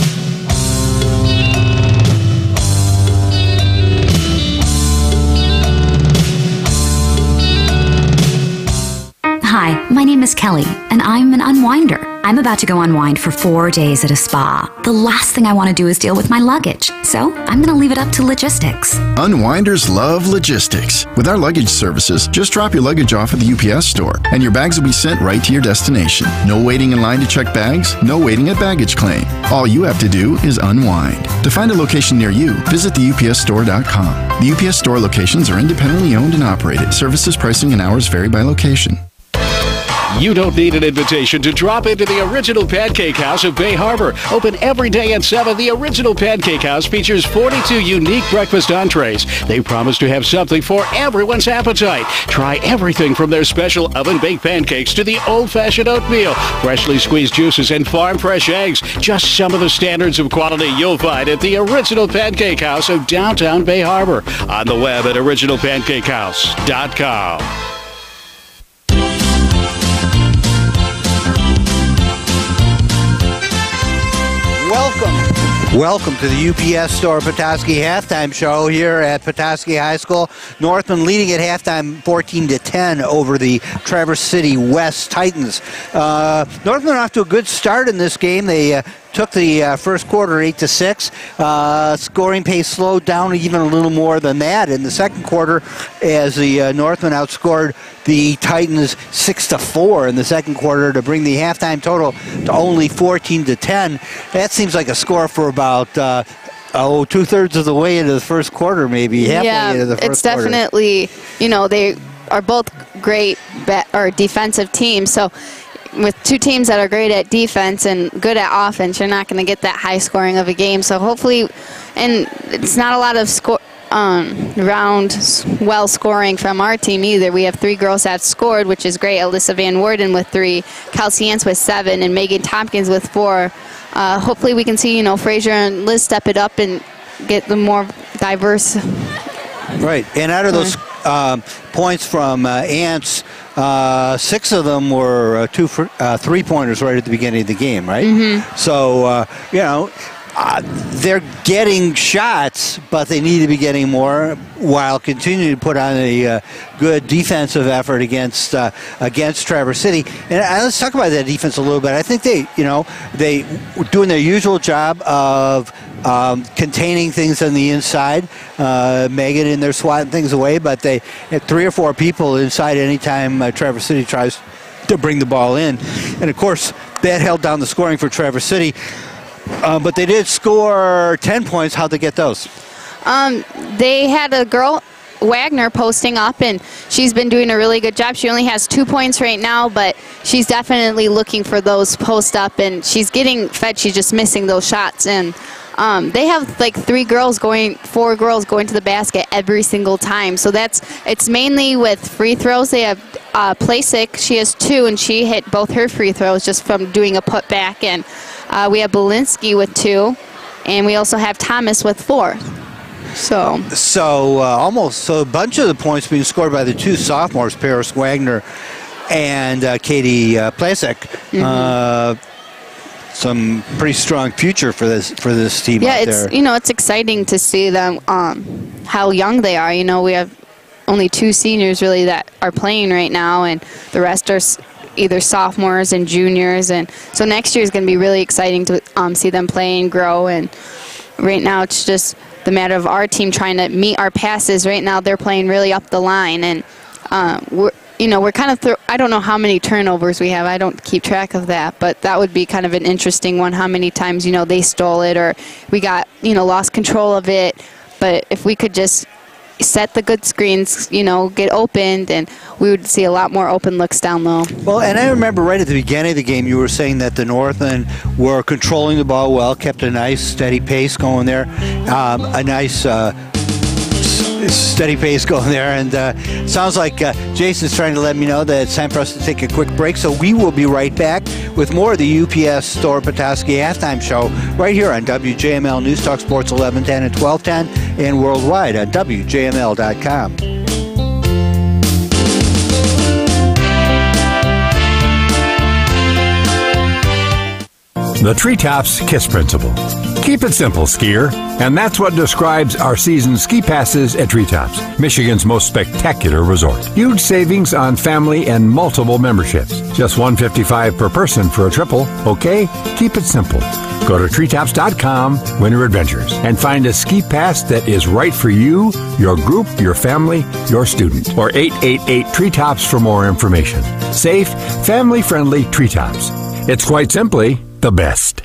Hi, my name is Kelly, and I'm an unwinder. I'm about to go unwind for 4 days at a spa. The last thing I want to do is deal with my luggage, so I'm going to leave it up to logistics. Unwinders love logistics. With our luggage services, just drop your luggage off at the UPS store, and your bags will be sent right to your destination. No waiting in line to check bags, no waiting at baggage claim. All you have to do is unwind. To find a location near you, visit theupsstore.com. The UPS store locations are independently owned and operated. Services, pricing, and hours vary by location. You don't need an invitation to drop into the Original Pancake House of Bay Harbor. Open every day at 7, the Original Pancake House features 42 unique breakfast entrees. They promise to have something for everyone's appetite. Try everything from their special oven-baked pancakes to the old-fashioned oatmeal, freshly squeezed juices, and farm-fresh eggs. Just some of the standards of quality you'll find at the Original Pancake House of downtown Bay Harbor. On the web at originalpancakehouse.com. Welcome to the UPS Store Petoskey halftime show here at Petoskey High School. Northmen leading at halftime 14-10 over the Traverse City West Titans. Northmen off to a good start in this game. They took the first quarter 8-6. Scoring pace slowed down even a little more than that in the second quarter as the Northmen outscored the Titans 6-4 in the second quarter to bring the halftime total to only 14-10. That seems like a score for about two-thirds of the way into the first quarter, maybe halfway into the first quarter. It's definitely, they are both great defensive teams. So with two teams that are great at defense and good at offense, you're not going to get that high scoring of a game. So hopefully, and it's not a lot of well scoring from our team either. We have 3 girls that scored, which is great. Alyssa Van Worden with 3, Kelsey Ants with 7, and Megan Tompkins with 4. Hopefully we can see, Fraser and Liz step it up and get the more diverse. Right, and out of those points from Ants, 6 of them were 3-pointers right at the beginning of the game, right? Mm-hmm. So, they're getting shots, but they need to be getting more while continuing to put on a good defensive effort against Traverse City. And let's talk about that defense a little bit. I think they were doing their usual job of containing things on the inside, Megan in there swatting things away, but they had 3 or 4 people inside anytime Traverse City tries to bring the ball in. And, of course, that held down the scoring for Traverse City. But they did score 10 points. How'd they get those? They had a girl, Wagner, posting up, and she's been doing a really good job. She only has 2 points right now, but she's definitely looking for those post up, and she's getting fed. She's just missing those shots. And they have like 4 girls going to the basket every single time. So it's mainly with free throws. They have Playsick. She has 2, and she hit both her free throws just from doing a putback. And we have Belinsky with 2, and we also have Thomas with 4. So a bunch of the points being scored by the 2 sophomores, Paris Wagner and Katie Playsick. Mm-hmm. Some pretty strong future for this team out there. Yeah, it's exciting to see them how young they are. We have only 2 seniors really that are playing right now, and the rest are either sophomores and juniors, and so next year is going to be really exciting to see them play and grow. And right now it's just the matter of our team trying to meet our passes. Right now they're playing really up the line, and we're kind of I don't know how many turnovers we have. I don't keep track of that, but that would be kind of an interesting one, how many times they stole it or we got lost control of it. But if we could just set the good screens, get opened, and we would see a lot more open looks down low. Well, and I remember right at the beginning of the game you were saying that the Northmen were controlling the ball well, kept a nice steady pace going there, a nice steady pace going there, and sounds like Jason's trying to let me know that it's time for us to take a quick break, so we will be right back with more of the UPS Store Petoskey Halftime Show right here on WJML News Talk Sports 1110 and 1210 and worldwide at WJML.com. The Treetops KISS Principle. Keep it simple, skier. And that's what describes our season ski passes at Treetops, Michigan's most spectacular resort. Huge savings on family and multiple memberships. Just $155 per person for a triple, okay? Keep it simple. Go to treetops.com, Winter Adventures, and find a ski pass that is right for you, your group, your family, your student. Or 888-TREETOPS for more information. Safe, family-friendly Treetops. It's quite simply the best.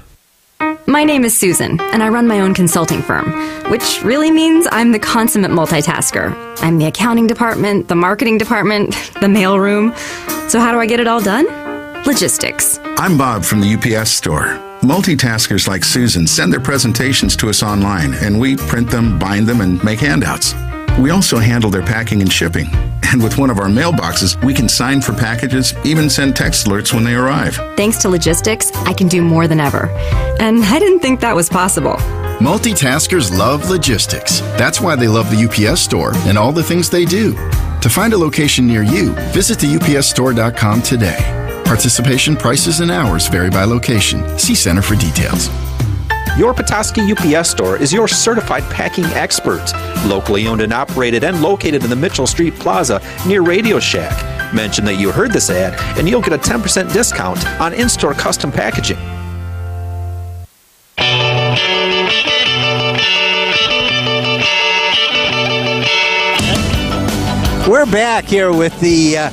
My name is Susan, and I run my own consulting firm, which really means I'm the consummate multitasker. I'm the accounting department, the marketing department, the mailroom. So how do I get it all done? Logistics. I'm Bob from the UPS Store. Multitaskers like Susan send their presentations to us online, and we print them, bind them, and make handouts. We also handle their packing and shipping. And with one of our mailboxes, we can sign for packages, even send text alerts when they arrive. Thanks to logistics, I can do more than ever. And I didn't think that was possible. Multitaskers love logistics. That's why they love the UPS Store and all the things they do. To find a location near you, visit the UPSstore.com today. Participation, prices, and hours vary by location. See Center for details. Your Petoskey UPS Store is your certified packing expert. Locally owned and operated and located in the Mitchell Street Plaza near Radio Shack. Mention that you heard this ad and you'll get a 10% discount on in-store custom packaging. We're back here with the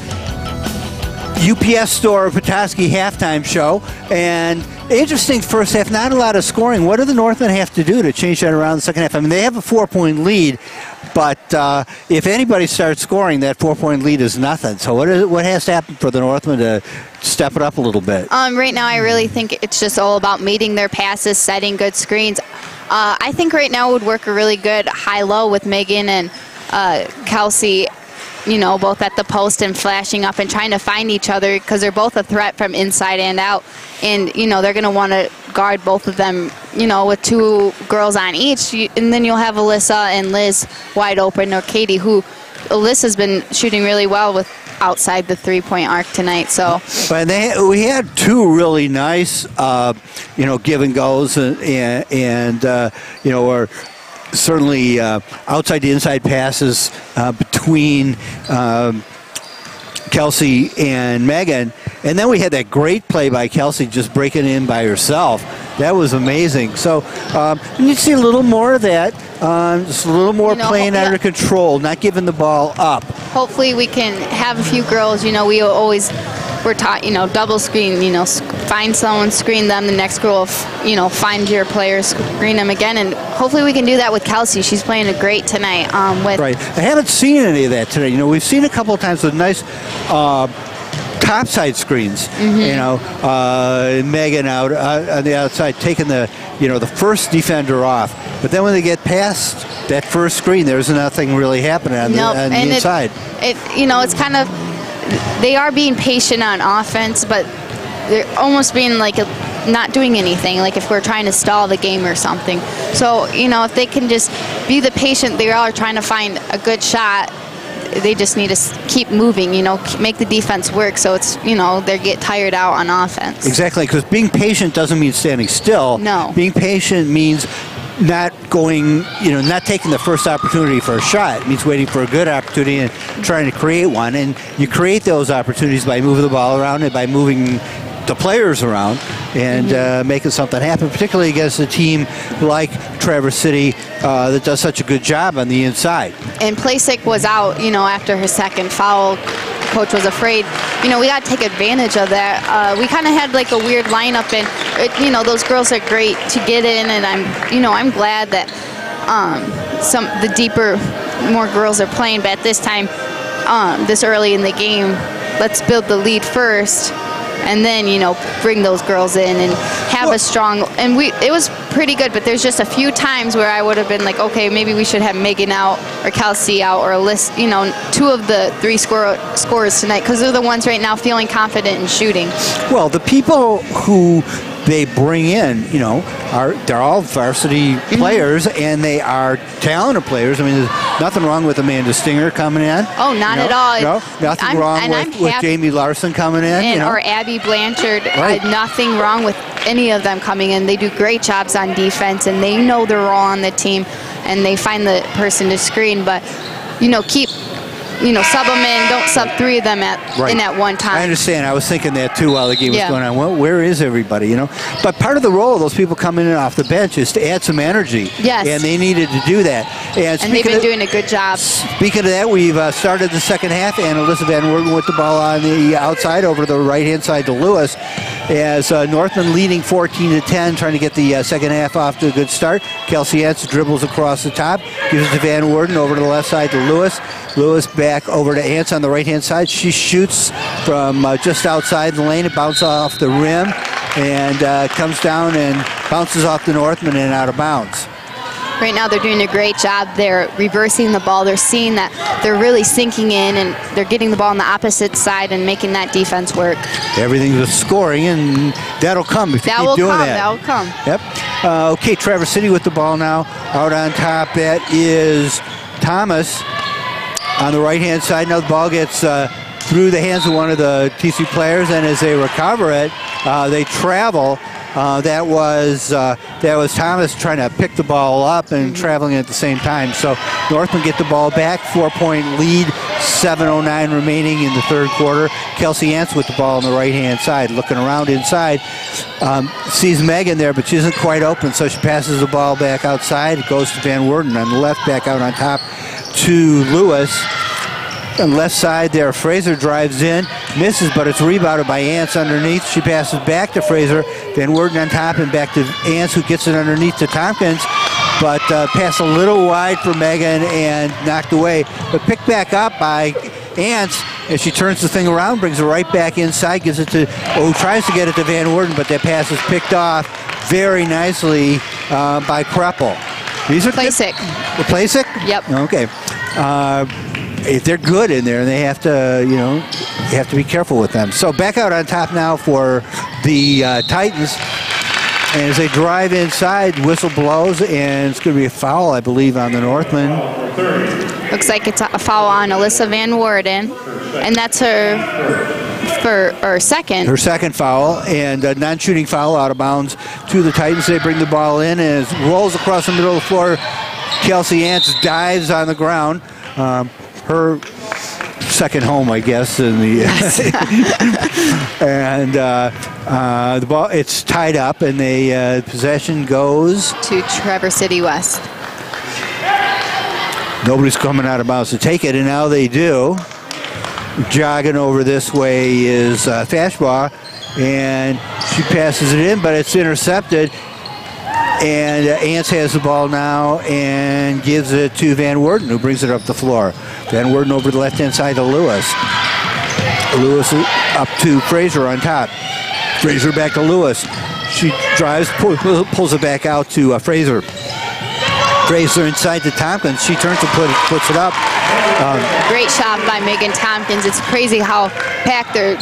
UPS Store Petoskey Halftime Show, and interesting first half, not a lot of scoring. What do the Northmen have to do to change that around the second half? I mean, they have a 4-point lead, but if anybody starts scoring, that 4-point lead is nothing. So what has to happen for the Northmen to step it up a little bit? Right now, I really think it's just all about meeting their passes, setting good screens. I think right now would work a really good high-low with Megan and Kelsey, both at the post and flashing up and trying to find each other because they're both a threat from inside and out. And, they're going to want to guard both of them, with 2 girls on each. And then you'll have Alyssa and Liz wide open, or Katie, who Alyssa's been shooting really well with outside the three-point arc tonight. So, but we had two really nice, give and goes, and or certainly outside to inside passes between Kelsey and Megan. And then we had that great play by Kelsey just breaking in by herself. That was amazing. So you need to see a little more of that, just a little more playing under control, not giving the ball up. Hopefully we can have a few girls, we're taught, double screen, find someone, screen them, the next girl, find your players, screen them again, and hopefully we can do that with Kelsey. She's playing a great tonight. Right. I haven't seen any of that today. We've seen a couple of times with nice topside screens, Megan out on the outside taking the first defender off. But then when they get past that first screen, there's nothing really happening on the inside. It's kind of, they are being patient on offense, but they're almost being like not doing anything, like if we're trying to stall the game or something. So, if they can just be the patient, they are trying to find a good shot. They just need to keep moving, make the defense work so it's, they get tired out on offense. Exactly, because being patient doesn't mean standing still. No. Being patient means not going, not taking the first opportunity for a shot. It means waiting for a good opportunity and trying to create one. And you create those opportunities by moving the ball around and by moving the players around and making something happen, particularly against a team like Traverse City that does such a good job on the inside. And Plasek was out, after her second foul. Coach was afraid. We got to take advantage of that. We kind of had like a weird lineup, and those girls are great to get in, and I'm glad that the deeper, more girls are playing. But at this time, this early in the game, let's build the lead first. And then, bring those girls in and have a strong, and it was pretty good, but there's just a few times where I would have been like, okay, maybe we should have Megan out or Kelsey out or two of the three scorers tonight, because they're the ones right now feeling confident in shooting. Well, the people who they bring in, they're all varsity players, and they are talented players. I mean, there's nothing wrong with Amanda Stinger coming in. Oh, not at all. No, nothing wrong with Jamie Larson coming in. Or Abby Blanchard. Right. Nothing wrong with any of them coming in. They do great jobs on defense, and they know they're all on the team, and they find the person to screen. But, keep... sub them in. Don't sub three of them in at one time. I understand. I was thinking that too while the game was going on. Well, where is everybody? But part of the role of those people coming in off the bench is to add some energy. Yes. And they needed to do that. And they've been doing a good job. Speaking of that, we've started the second half, and Alyssa Van Woerden with the ball on the outside over the right-hand side to Lewis, as Northman leading 14-10, trying to get the second half off to a good start. Kelsey Hance dribbles across the top, gives it to Van Woerden over to the left side to Lewis. Lewis back over to Ants on the right-hand side. She shoots from just outside the lane. It bounces off the rim and comes down and bounces off the Northman and out of bounds. Right now they're doing a great job. They're reversing the ball. They're seeing that they're really sinking in, and they're getting the ball on the opposite side and making that defense work. Everything's with scoring, and that'll come if you keep doing that. That will come. Yep. Okay, Traverse City with the ball now. Out on top, that is Thomas on the right-hand side. Now the ball gets through the hands of one of the TC players, and as they recover it, they travel. That was Thomas trying to pick the ball up and traveling at the same time. So Northman get the ball back, 4-point lead, 7:09 remaining in the third quarter. Kelsey Ants with the ball on the right-hand side, looking around inside, sees Megan there, but she isn't quite open, so she passes the ball back outside. It goes to Van Woerden on the left, back out on top to Lewis. On the left side there, Fraser drives in, misses, but it's rebounded by Ants underneath. She passes back to Fraser, Van Woerden on top, and back to Ants, who gets it underneath to Tompkins, but pass a little wide for Megan and knocked away, but picked back up by Ants as she turns the thing around, brings it right back inside, gives it to, tries to get it to Van Woerden, but that pass is picked off very nicely by Kreppel. These are Plasek. The Plasek? Yep. Okay. They're good in there, and they have to, you have to be careful with them. So back out on top now for the Titans. And as they drive inside, whistle blows, and it's going to be a foul, I believe, on the Northmen. Looks like it's a foul on Alyssa Van Worden, and that's her second. Her second foul, and a non-shooting foul out of bounds to the Titans. They bring the ball in, and it rolls across the middle of the floor. Kelsey Ants dives on the ground. Her second home, I guess, in the Yes. and the ball, it's tied up, and the possession goes to Traverse City West. Nobody's coming out of bounds to take it, and now they do. Jogging over this way is Fashbaugh, and she passes it in, but it's intercepted. And Ants has the ball now and gives it to Van Worden, who brings it up the floor. Van Worden over the left-hand side to Lewis. Lewis up to Fraser on top. Fraser back to Lewis. She drives, pulls it back out to Fraser. Fraser inside to Tompkins. She turns and puts it up. Great shot by Megan Tompkins. It's crazy how packed they're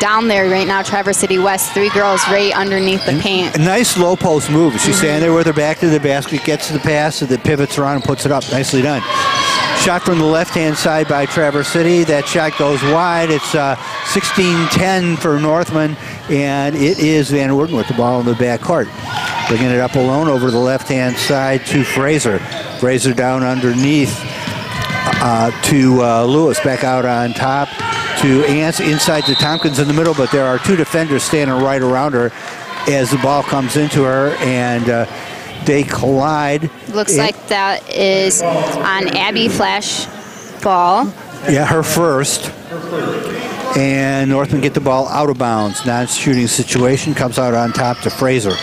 down there right now, Traverse City West. 3 girls right underneath the paint. A nice low post move. She's standing there with her back to the basket, gets to the pass, and then pivots around and puts it up. Nicely done. Shot from the left-hand side by Traverse City. That shot goes wide. It's 16-10 for Northmen, and it is Van Worden with the ball in the back court. Bringing it up alone over the left-hand side to Fraser. Fraser down underneath to Lewis. Back out on top to Ants, inside to Tompkins in the middle, but there are 2 defenders standing right around her as the ball comes into her, and they collide. Looks like that is on Abby Flash ball. Yeah, her first. And Northmen get the ball out of bounds. Non-shooting situation, comes out on top to Fraser.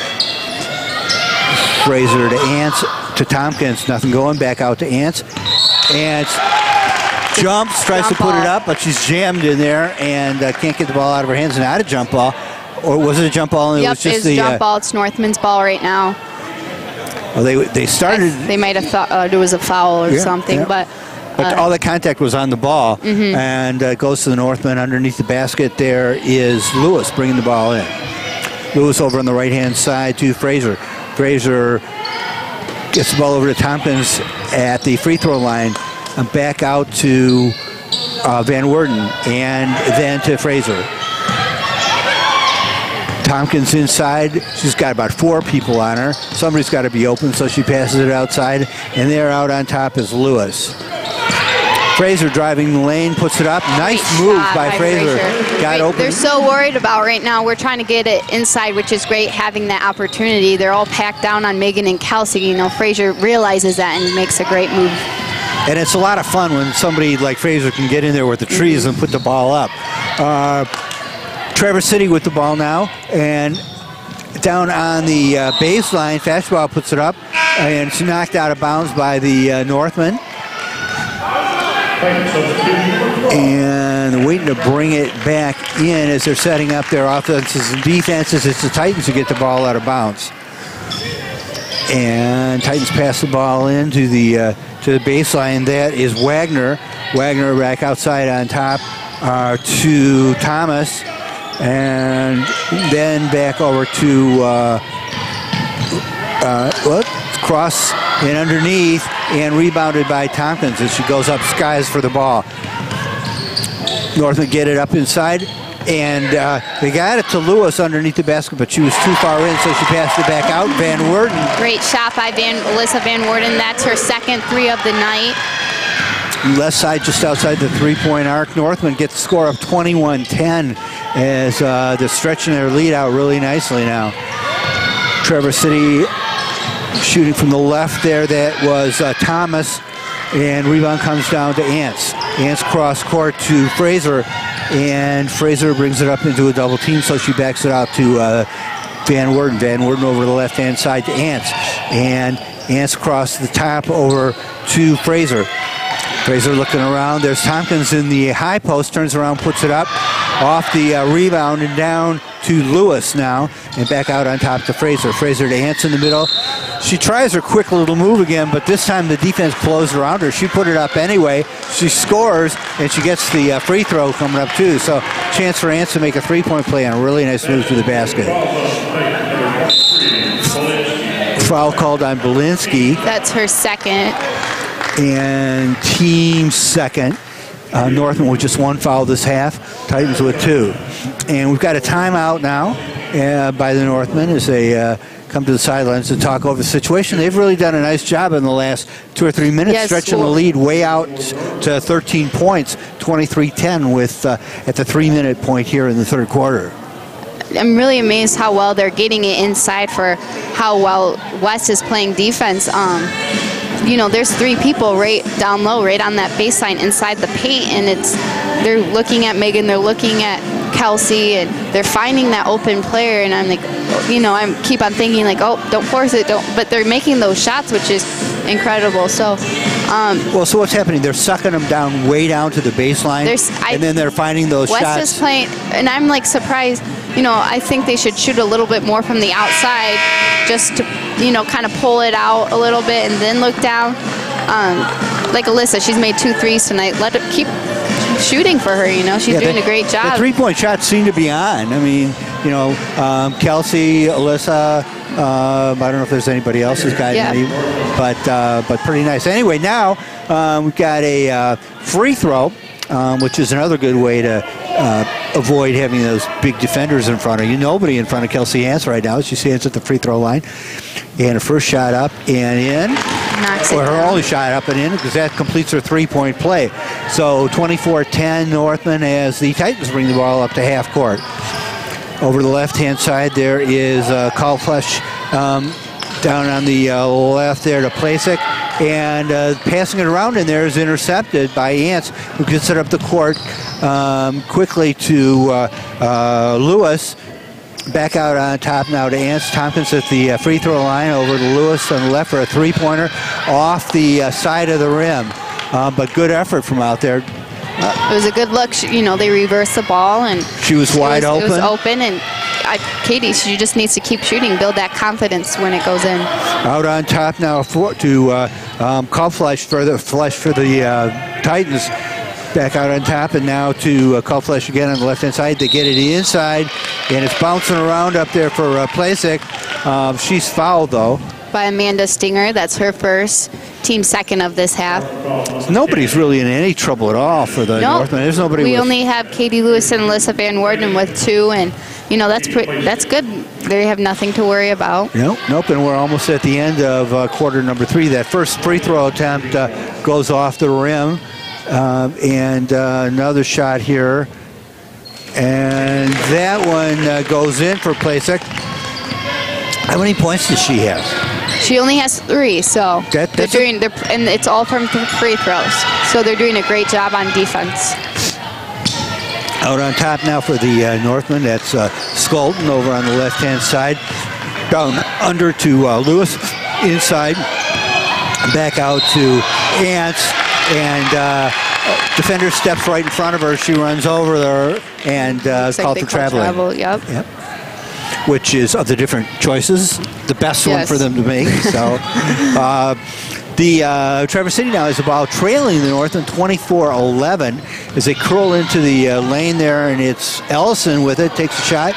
Fraser to Ants, to Tompkins, nothing going, back out to Ants. Ants jumps, tries to put it up, but she's jammed in there and can't get the ball out of her hands. Not a jump ball. Or was it a jump ball? And Yep, it was just it's the jump ball. It's Northman's ball right now. Well, they started. They might have thought it was a foul or something, but all the contact was on the ball, and goes to the Northmen. Underneath the basket there is Lewis bringing the ball in. Lewis over on the right-hand side to Fraser. Fraser gets the ball over to Tompkins at the free throw line, and back out to Van Worden, and then to Fraser. Tompkins inside. She's got about 4 people on her. Somebody's got to be open, so she passes it outside, and there out on top is Lewis. Fraser driving the lane, puts it up. Nice move by Fraser. Got open. They're so worried about right now. We're trying to get it inside, which is great, having that opportunity. They're all packed down on Megan and Kelsey. You know, Fraser realizes that and makes a great move. And it's a lot of fun when somebody like Fraser can get in there with the trees and put the ball up. Traverse City with the ball now, and down on the baseline, Fashbaugh puts it up, and it's knocked out of bounds by the Northmen. And waiting to bring it back in as they're setting up their offenses and defenses. It's the Titans who get the ball out of bounds. And Titans pass the ball in to the baseline. That is Wagner. Wagner back outside on top to Thomas. And then back over to cross and underneath, and rebounded by Tompkins as she goes up skies for the ball. Northmen get it up inside, and they got it to Lewis underneath the basket, but she was too far in, so she passed it back out. Van Worden. Great shot by Alyssa Van Worden. That's her second 3 of the night. Left side just outside the three-point arc. Northmen gets the score of 21-10 as they're stretching their lead out really nicely now. Traverse City shooting from the left there. That was Thomas, and rebound comes down to Ants. Ants cross court to Fraser, and Fraser brings it up into a double team, so she backs it out to Van Worden. Van Worden over the left-hand side to Ants, and Ants across the top over to Fraser. Fraser looking around. There's Tompkins in the high post, turns around, puts it up off the rebound and down to Lewis now, and back out on top to Fraser. Fraser to Ants in the middle. She tries her quick little move again, but this time the defense closed around her. She put it up anyway. She scores, and she gets the free throw coming up too. So chance for Ants to make a 3-point play on a really nice move to the basket. Foul called on Belinsky. That's her second. And team second. Northman with just one foul this half. Titans with 2. And we've got a timeout now by the Northmen as they come to the sidelines to talk over the situation. They've really done a nice job in the last 2 or 3 minutes, stretching the lead way out to 13 points, 23-10 with at the 3-minute point here in the third quarter. I'm really amazed how well they're getting it inside for how well West is playing defense. You know, there's 3 people right down low, right on that baseline inside the paint, and they're looking at Megan, they're looking at Kelsey, and they're finding that open player, and I'm like, you know, I keep on thinking like, oh, don't force it, but they're making those shots, which is incredible. So, well, so what's happening? They're sucking them down way down to the baseline, and then they're finding those shots. West is playing, and I'm like surprised. You know, I think they should shoot a little bit more from the outside, just to, you know, kind of pull it out a little bit and then look down. Like Alyssa, she's made 2 threes tonight. Let it keep shooting for her. You know, she's doing a great job. The 3-point shots seem to be on. I mean, you know, Kelsey, Alyssa. I don't know if there's anybody else who's got any, but pretty nice. Anyway, now we've got a free throw, which is another good way to avoid having those big defenders in front of you. Nobody in front of Kelsey Hance right now. She stands at the free throw line. And her first shot up and in. Or her only shot up and in, because that completes her 3-point play. So 24-10 Northman as the Titans bring the ball up to half court. Over the left-hand side, there is Kalflesh down on the left there to Plasek. And passing it around in there is intercepted by Ants, who gets it up the court quickly to Lewis. Back out on top now to Ants. Tompkins at the free throw line, over to Lewis on the left for a 3-pointer off the side of the rim. But good effort from out there. It was a good look. You know, they reversed the ball, and she was wide open. It was open, and Katie, she just needs to keep shooting, build that confidence when it goes in. Out on top now to Kalflesh for the Titans. Back out on top, and now to Kalflesh again on the left-hand side. They get it inside, and it's bouncing around up there for Plasek. She's fouled, though. By Amanda Stinger. That's her first, team second of this half. Nobody's really in any trouble at all for the Northmen. There's nobody. We only have Katie Lewis and Alyssa Van Worden with 2, and you know that's good. They have nothing to worry about. Nope. And we're almost at the end of quarter number 3. That first free throw attempt goes off the rim. And another shot here, and that one goes in for Plasek. How many points does she have? She only has 3, so and it's all from free throws. So they're doing a great job on defense. Out on top now for the Northmen, that's Skolton over on the left-hand side. Down under to Lewis, inside, back out to Ants. And defender steps right in front of her. She runs over there and called for traveling. Yep. Which is, of the different choices, the best one for them to make. So the Traverse City now is about trailing the Northland 24-11 as they curl into the lane there, and it's Ellison with it, takes a shot,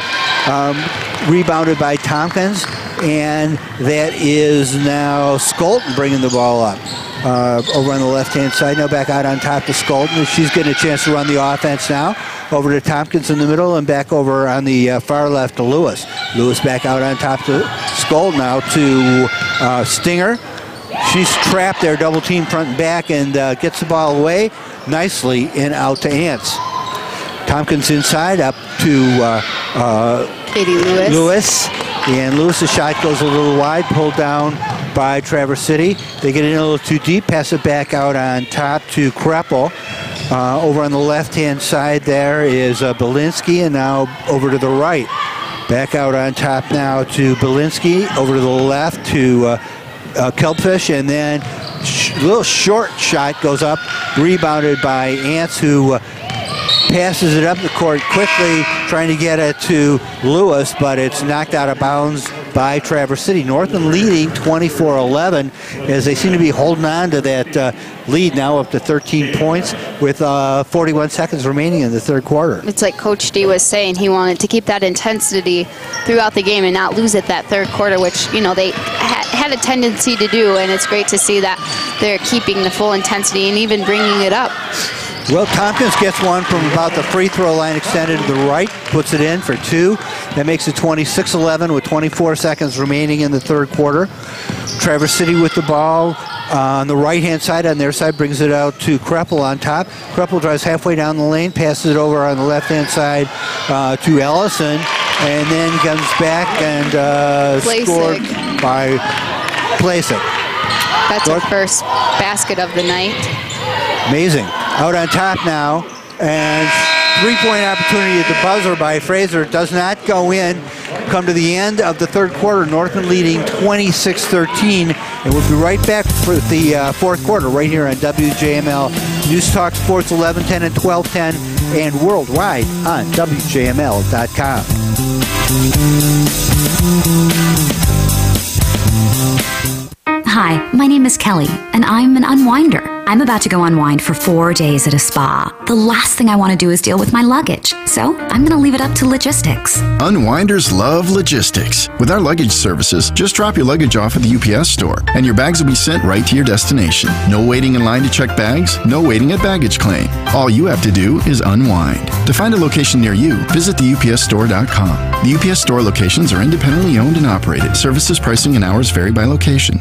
rebounded by Tompkins, and that is now Skolton bringing the ball up. Over on the left-hand side, now back out on top to Skolton. She's getting a chance to run the offense now. Over to Tompkins in the middle, and back over on the far left to Lewis. Lewis back out on top to Skolton now to Stinger. She's trapped there, double team front and back, and gets the ball away nicely and out to Ants. Tompkins inside up to Katie Lewis. And Lewis's shot goes a little wide, pulled down by Traverse City. They get in a little too deep, pass it back out on top to Kreppel. Over on the left-hand side there is Belinsky, and now over to the right. Back out on top now to Belinsky, over to the left to Kelpfish, and then a little short shot goes up, rebounded by Ants, who passes it up the court quickly, trying to get it to Lewis, but it's knocked out of bounds by Traverse City. Northland leading 24-11 as they seem to be holding on to that lead now up to 13 points with 41 seconds remaining in the third quarter. It's like Coach D was saying, he wanted to keep that intensity throughout the game and not lose it that third quarter, which, you know, they had a tendency to do, and it's great to see that they're keeping the full intensity and even bringing it up. Well, Tompkins gets one from about the free throw line extended to the right, puts it in for 2. That makes it 26-11 with 24 seconds remaining in the third quarter. Traverse City with the ball on the right-hand side. On their side, brings it out to Kreppel on top. Kreppel drives halfway down the lane, passes it over on the left-hand side to Ellison, and then comes back and scored by Placek. That's our first basket of the night. Amazing. Out on top now, and three-point opportunity at the buzzer by Fraser. Does not go in. Come to the end of the third quarter, Northman leading 26-13, and we'll be right back for the fourth quarter right here on WJML News Talk Sports 1110 and 1210, and worldwide on WJML.com. Hi, my name is Kelly, and I'm an unwinder. I'm about to go unwind for 4 days at a spa. The last thing I want to do is deal with my luggage, so I'm going to leave it up to logistics. Unwinders love logistics. With our luggage services, just drop your luggage off at the UPS store, and your bags will be sent right to your destination. No waiting in line to check bags, no waiting at baggage claim. All you have to do is unwind. To find a location near you, visit theupsstore.com. The UPS store locations are independently owned and operated. Services, pricing, and hours vary by location.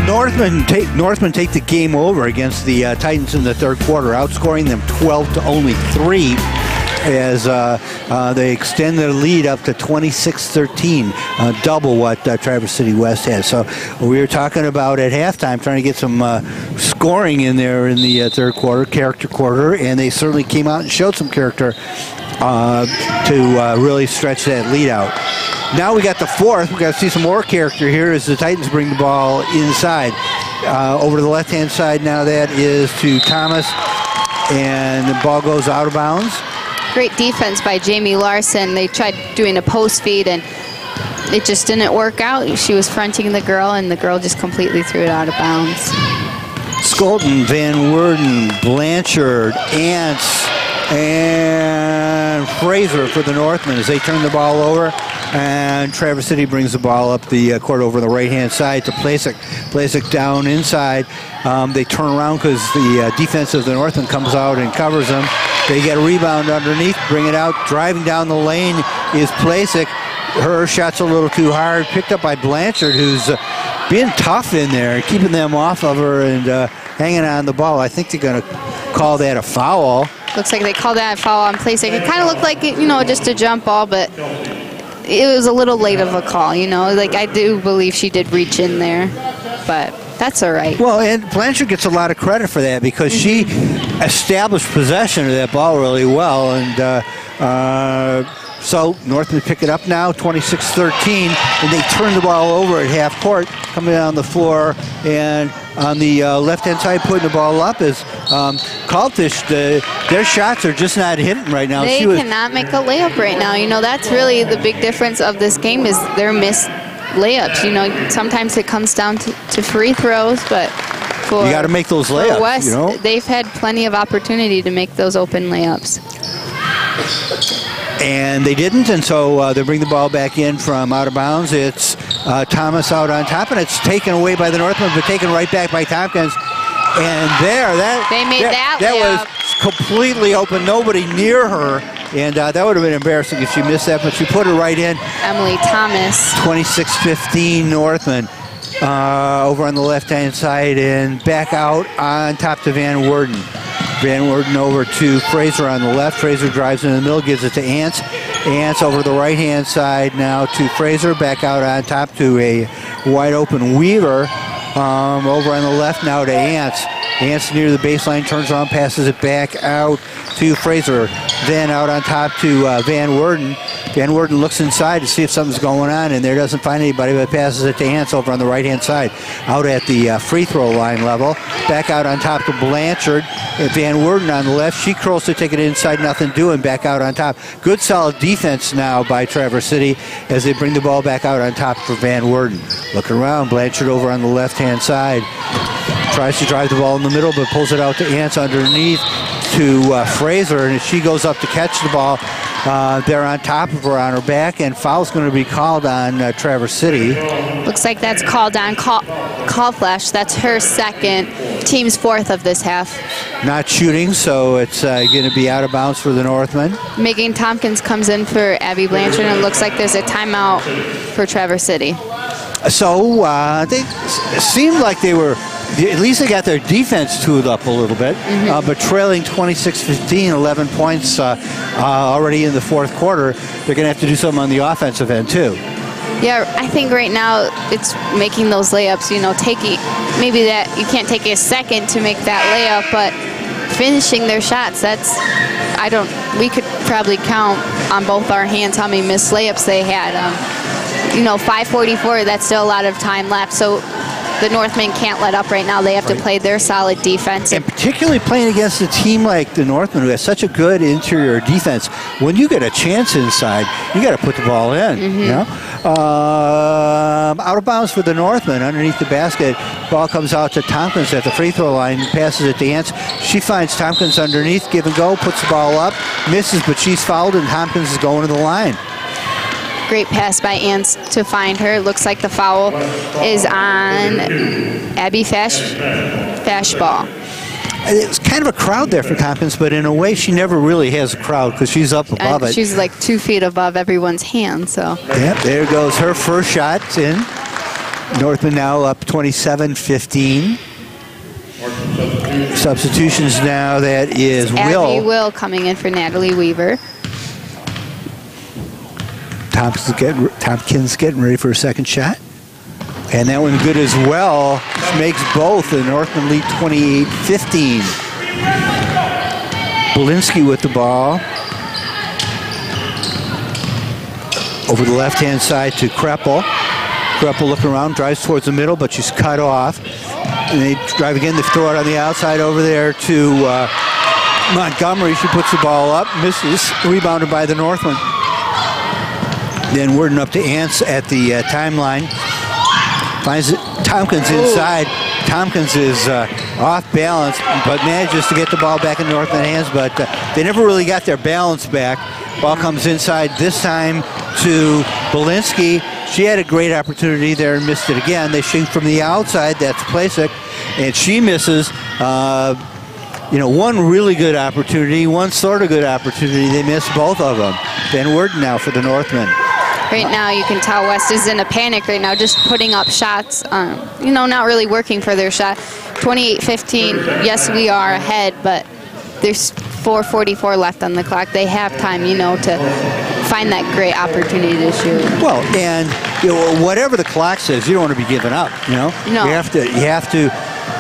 Northmen take the game over against the Titans in the third quarter, outscoring them 12 to only 3 as they extend their lead up to 26-13, double what Traverse City West has. So we were talking about at halftime trying to get some scoring in there in the third quarter, character quarter, and they certainly came out and showed some character to really stretch that lead out. Now we got the fourth. We got to see some more character here as the Titans bring the ball inside. Over to the left-hand side now, that is to Thomas, and the ball goes out of bounds. Great defense by Jamie Larson. They tried doing a post feed, and it just didn't work out. She was fronting the girl, and the girl just completely threw it out of bounds. Skolton, Van Werden, Blanchard, Ants, and Fraser for the Northmen as they turn the ball over. And Traverse City brings the ball up the court over the right-hand side to Placek. Placek down inside. They turn around because the defense of the Northmen comes out and covers them. They get a rebound underneath, bring it out. Driving down the lane is Placek. Her shot's a little too hard. Picked up by Blanchard, who's being tough in there, keeping them off of her and hanging on the ball. I think they're going to call that a foul. Looks like they called that a foul on Placek. It kind of looked like, just a jump ball, but it was a little late of a call, Like, I do believe she did reach in there, but that's all right. Well, and Blanchard gets a lot of credit for that because she established possession of that ball really well, and so Northmen pick it up now, 26-13, and they turn the ball over at half court, coming down the floor, and on the left-hand side putting the ball up is Kaltish. Their shots are just not hitting right now. They cannot make a layup right now. That's really the big difference of this game is their missed layups. Sometimes it comes down to free throws, but for you got to make those layups. West, they've had plenty of opportunity to make those open layups. And they didn't, and so they bring the ball back in from out of bounds. It's Thomas out on top, and it's taken away by the Northmen, but taken right back by Tompkins. And that was completely open, nobody near her, and that would have been embarrassing if she missed that, but she put it right in. Emily Thomas. 26-15 Northmen over on the left-hand side, and back out on top to Van Werden. Van Werden over to Fraser on the left. Fraser drives in the middle, gives it to Ants. Ants over the right-hand side now to Fraser. Back out on top to a wide-open Weaver. Over on the left now to Ants. Ants near the baseline, turns around, passes it back out to Fraser. Then out on top to Van Werden. Van Werden looks inside to see if something's going on, and there doesn't find anybody, but passes it to Ants over on the right-hand side. Out at the free throw line level. Back out on top to Blanchard. Van Werden on the left. She curls to take it inside, nothing doing. Back out on top. Good solid defense now by Traverse City as they bring the ball back out on top for Van Werden. Looking around, Blanchard over on the left-hand side. Tries to drive the ball in the middle, but pulls it out to Ants underneath to Fraser, and as she goes up to catch the ball, They're on top of her on her back, and foul's going to be called on Traverse City. Looks like that's called on Call Flash. That's her second, team's fourth of this half. Not shooting, so it's going to be out of bounds for the Northmen. Megan Tompkins comes in for Abby Blanchard, and it looks like there's a timeout for Traverse City. So they seemed like they were, at least they got their defense tooled up a little bit, but trailing 26-15, 11 points already in the fourth quarter. They're going to have to do something on the offensive end, too. Yeah, I think right now it's making those layups, taking, maybe that you can't take a second to make that layup, but finishing their shots, we could probably count on both our hands how many missed layups they had. 5:44, that's still a lot of time left, so the Northmen can't let up right now. They have to play their solid defense. And particularly playing against a team like the Northmen, who has such a good interior defense, when you get a chance inside, you got to put the ball in. Out of bounds for the Northmen underneath the basket. Ball comes out to Tompkins at the free throw line, passes it to Ants. She finds Tompkins underneath, give and go, puts the ball up, misses, but she's fouled, and Tompkins is going to the line. Great pass by Ants to find her. Looks like the foul is on Abby Fashball. It was kind of a crowd there for Tompkins, but in a way she never really has a crowd because she's up above it. She's like 2 feet above everyone's hand. So. Yep, there goes her first shot in. Northmen now up 27-15. Substitutions now, that is Abby Will coming in for Natalie Weaver. Tompkins getting ready for a second shot. And that one good as well. Which makes both. The Northmen lead 28-15. Belinsky with the ball. Over the left-hand side to Kreppel. Kreppel looking around, drives towards the middle, but she's cut off. And they drive again. They throw it on the outside over there to Montgomery. She puts the ball up, misses. Rebounded by the Northmen. Then Worden up to Ants at the timeline. Finds Tompkins inside. Tompkins is off balance, but manages to get the ball back in Northmen hands, but they never really got their balance back. Ball comes inside this time to Belinsky. She had a great opportunity there and missed it again. They shoot from the outside. That's Plasek, and she misses. One really good opportunity, one sort of good opportunity. They missed both of them. Van Worden now for the Northmen. Right now, you can tell West is in a panic right now, just putting up shots, not really working for their shot. 28-15, yes, we are ahead, but there's 4:44 left on the clock. They have time, to find that great opportunity to shoot. Well, and whatever the clock says, you don't want to be giving up, No. You have to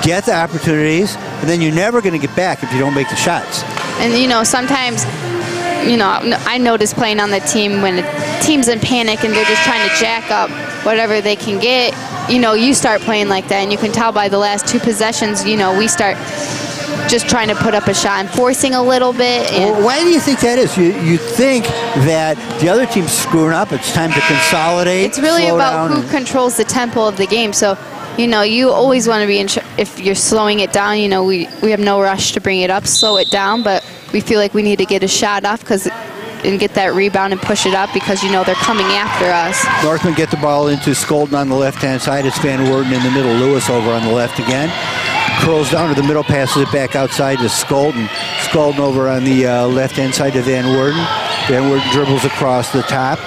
get the opportunities, and then you're never going to get back if you don't make the shots. And, sometimes, I notice playing on the team when a team's in panic and they're just trying to jack up whatever they can get, you start playing like that, and you can tell by the last 2 possessions, we start just trying to put up a shot and forcing a little bit. Well, why do you think that is? You think that the other team's screwing up, it's time to consolidate. It's really about who controls the tempo of the game. So, you always want to be if you're slowing it down, we have no rush to bring it up, slow it down, but we feel like we need to get a shot off and get that rebound and push it up because, they're coming after us. Northmen get the ball into Skolden on the left-hand side. It's Van Worden in the middle. Lewis over on the left again. Curls down to the middle, passes it back outside to Skolden. Skolden over on the left-hand side to Van Worden. Van Worden dribbles across the top.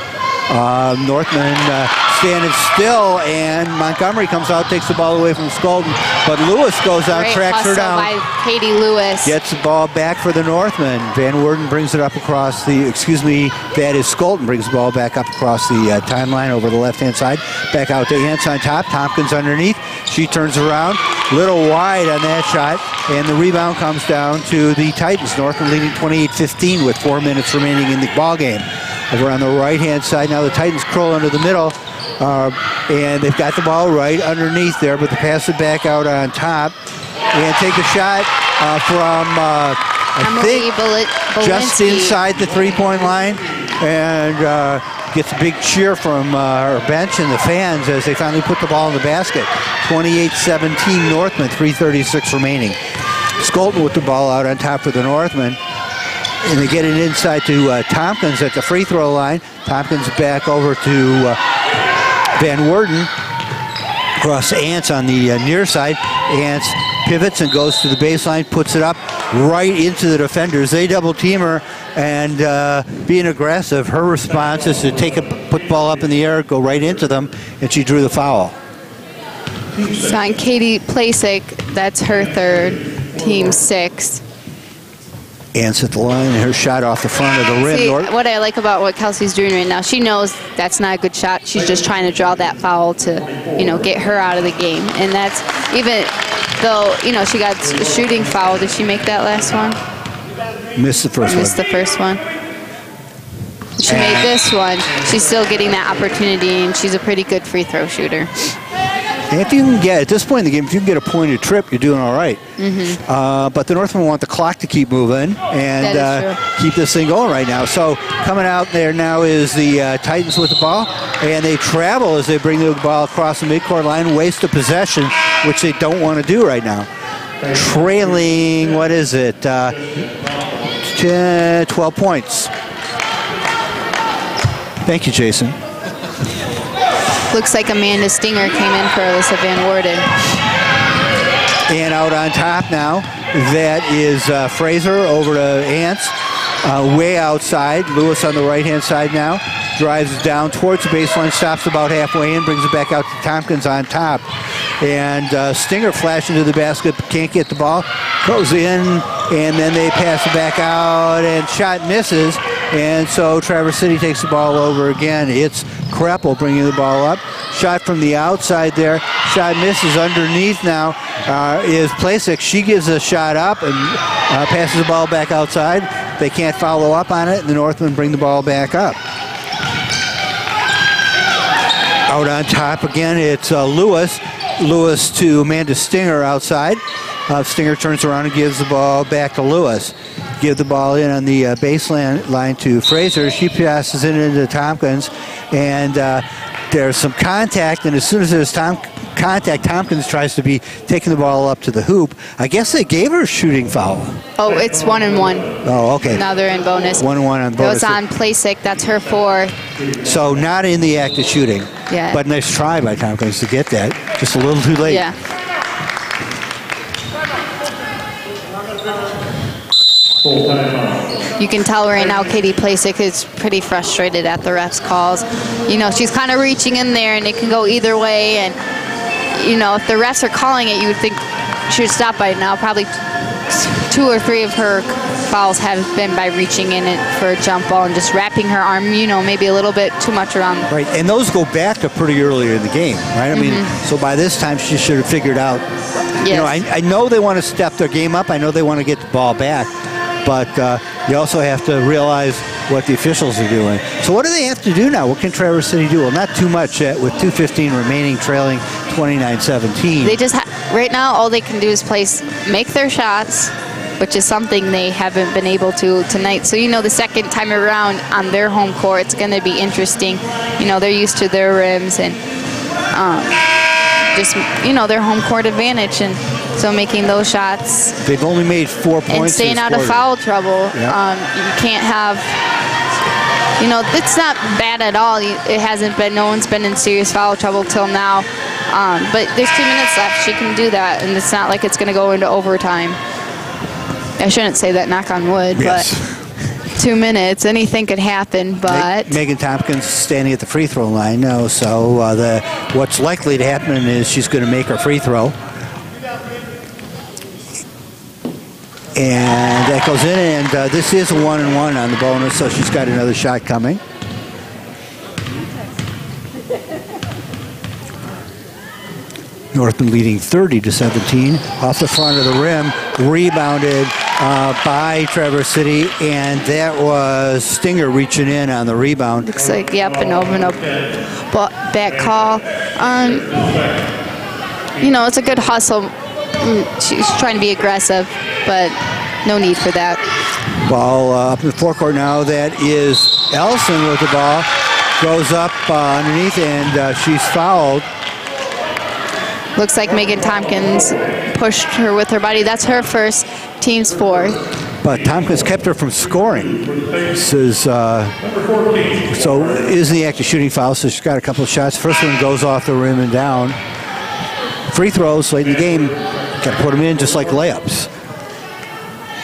Northmen standing still, and Montgomery comes out, takes the ball away from Skolden, but Lewis goes out, tracks her down. By Katie Lewis. Gets the ball back for the Northmen. Van Worden brings it up across that is Skolden brings the ball back up across the timeline over the left-hand side. Back out to Ants on top. Tompkins underneath. She turns around. Little wide on that shot, and the rebound comes down to the Titans. Northmen leading 28-15 with 4 minutes remaining in the ball game. Over on the right-hand side, now the Titans curl under the middle, and they've got the ball right underneath there, but they pass it back out on top and take a shot from, just inside the three-point line, and gets a big cheer from her bench and the fans as they finally put the ball in the basket. 28-17 Northmen, 3:36 remaining. Skolden with the ball out on top for the Northmen. And they get it inside to Tompkins at the free throw line. Tompkins back over to Van Worden. Across Ants on the near side. Ants pivots and goes to the baseline, puts it up right into the defenders. They double team her, and being aggressive, her response is to put the ball up in the air, go right into them, and she drew the foul. So on Katie Plasek, that's her third, team 6. Ants at the line, and her shot off the front of the rim. See, what I like about what Kelsey's doing right now, she knows that's not a good shot. She's just trying to draw that foul to, get her out of the game. And that's even though, she got a shooting foul. Did she make that last one? Missed the first one. She made this one. She's still getting that opportunity, and she's a pretty good free throw shooter. And if you can get, at this point in the game, if you can get a pointed trip, you're doing all right. But the Northmen want the clock to keep moving and keep this thing going right now. So coming out there now is the Titans with the ball, and they travel as they bring the ball across the midcourt line, waste of possession, which they don't want to do right now. Trailing, 12 points. Thank you, Jason. Looks like Amanda Stinger came in for Alyssa Van Worden. And out on top now, that is Fraser over to Ants. Way outside. Lewis on the right-hand side now. Drives down towards the baseline, stops about halfway in, brings it back out to Tompkins on top. And Stinger flashed into the basket, can't get the ball. Goes in, and then they pass it back out, and shot misses. And so Traverse City takes the ball over again. It's Kreppel bringing the ball up. Shot from the outside there. Shot misses. Underneath now is Plasek. She gives a shot up and passes the ball back outside. They can't follow up on it, and the Northmen bring the ball back up. Out on top again, it's Lewis. Lewis to Amanda Stinger outside. Stinger turns around and gives the ball back to Lewis. Give the ball in on the baseline line to Fraser. She passes it into Tompkins, and there's some contact, and as soon as there's contact, Tompkins tries to be taking the ball up to the hoop. I guess they gave her a shooting foul. Oh, it's 1-1. Oh, okay. Now they're in bonus. 1-1 on bonus. It was on Plasek. That's her 4th. So not in the act of shooting. Yeah. But nice try by Tompkins to get that. Just a little too late. Yeah. You can tell right now Katie Plasek is pretty frustrated at the refs' calls. She's kind of reaching in there, and it can go either way. And, if the refs are calling it, you would think she would stop by now. Probably 2 or 3 of her fouls have been by reaching in it for a jump ball and just wrapping her arm, maybe a little bit too much around. Right, and those go back to pretty early in the game, right? I mean, so by this time she should have figured out. Yes. I know they want to step their game up. I know they want to get the ball back. But you also have to realize what the officials are doing. So what do they have to do now? What can Traverse City do? Well, not too much yet with 2:15 remaining, trailing 29-17. They just right now all they can do is make their shots, which is something they haven't been able to tonight. So the second time around on their home court, it's going to be interesting. They're used to their rims and just their home court advantage, and so making those shots. They've only made 4 points and staying out of foul trouble. Yep. You can't have. It's not bad at all. It hasn't been. No one's been in serious foul trouble till now. But there's 2 minutes left. She can do that, and it's not like it's going to go into overtime. I shouldn't say that. Knock on wood, yes. But 2 minutes, anything could happen. But Megan Tompkins standing at the free throw line now, so what's likely to happen is she's going to make her free throw. And that goes in, and this is a 1-1 on the bonus, so she's got another shot coming. Northmen leading 30-17 off the front of the rim, rebounded by Traverse City, and that was Stinger reaching in on the rebound. Looks like, yep, an open up back call. It's a good hustle. She's trying to be aggressive, but no need for that. Ball up in the forecourt now. That is Elson with the ball. Goes up underneath, and she's fouled. Looks like Megan Tompkins pushed her with her body. That's her first, team's 4th. but Tompkins kept her from scoring. This is, so is the active shooting foul, so she's got a couple of shots. First one goes off the rim and down. Free throws late in the game, got to put them in just like layups.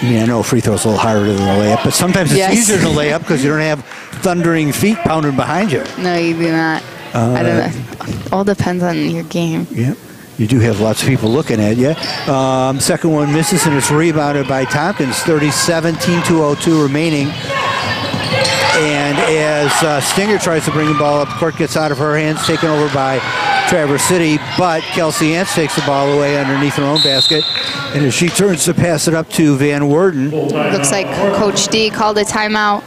I mean, I know free throws a little harder than a layup, but sometimes it's easier than a layup because you don't have thundering feet pounding behind you. No, you do not. I don't know. All depends on your game. Yeah. You do have lots of people looking at you. Second one misses, and it's rebounded by Tompkins. 30-17, 2:02 remaining. And as Stinger tries to bring the ball up, court gets out of her hands, taken over by Traverse City, but Kelsey Ants takes the ball away underneath her own basket. And as she turns to pass it up to Van Worden. Looks like Coach D called a timeout.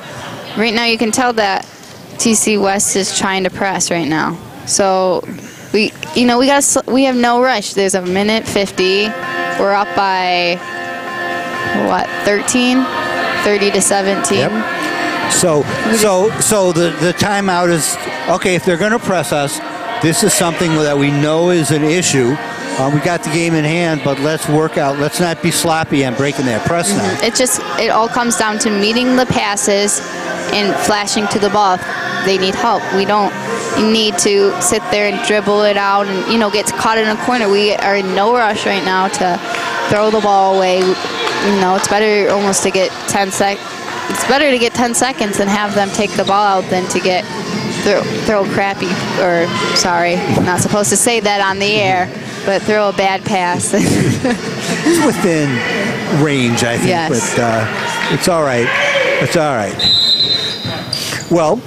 Right now you can tell that TC West is trying to press right now. So we have no rush. There's a minute 50. We're up by what, 13? 30-17. Yep. So the timeout is okay. If they're going to press us, this is something that we know is an issue. We got the game in hand, but let's work out. Let's not be sloppy on breaking that press now. It all comes down to meeting the passes and flashing to the ball. They need help. We don't need to sit there and dribble it out and get caught in a corner. We are in no rush right now to throw the ball away. It's better almost to get 10 seconds. It's better to get 10 seconds and have them take the ball out than to get throw crappy, or sorry, not supposed to say that on the air, but throw a bad pass. It's within range, I think, yes. But it's all right. It's all right. Well,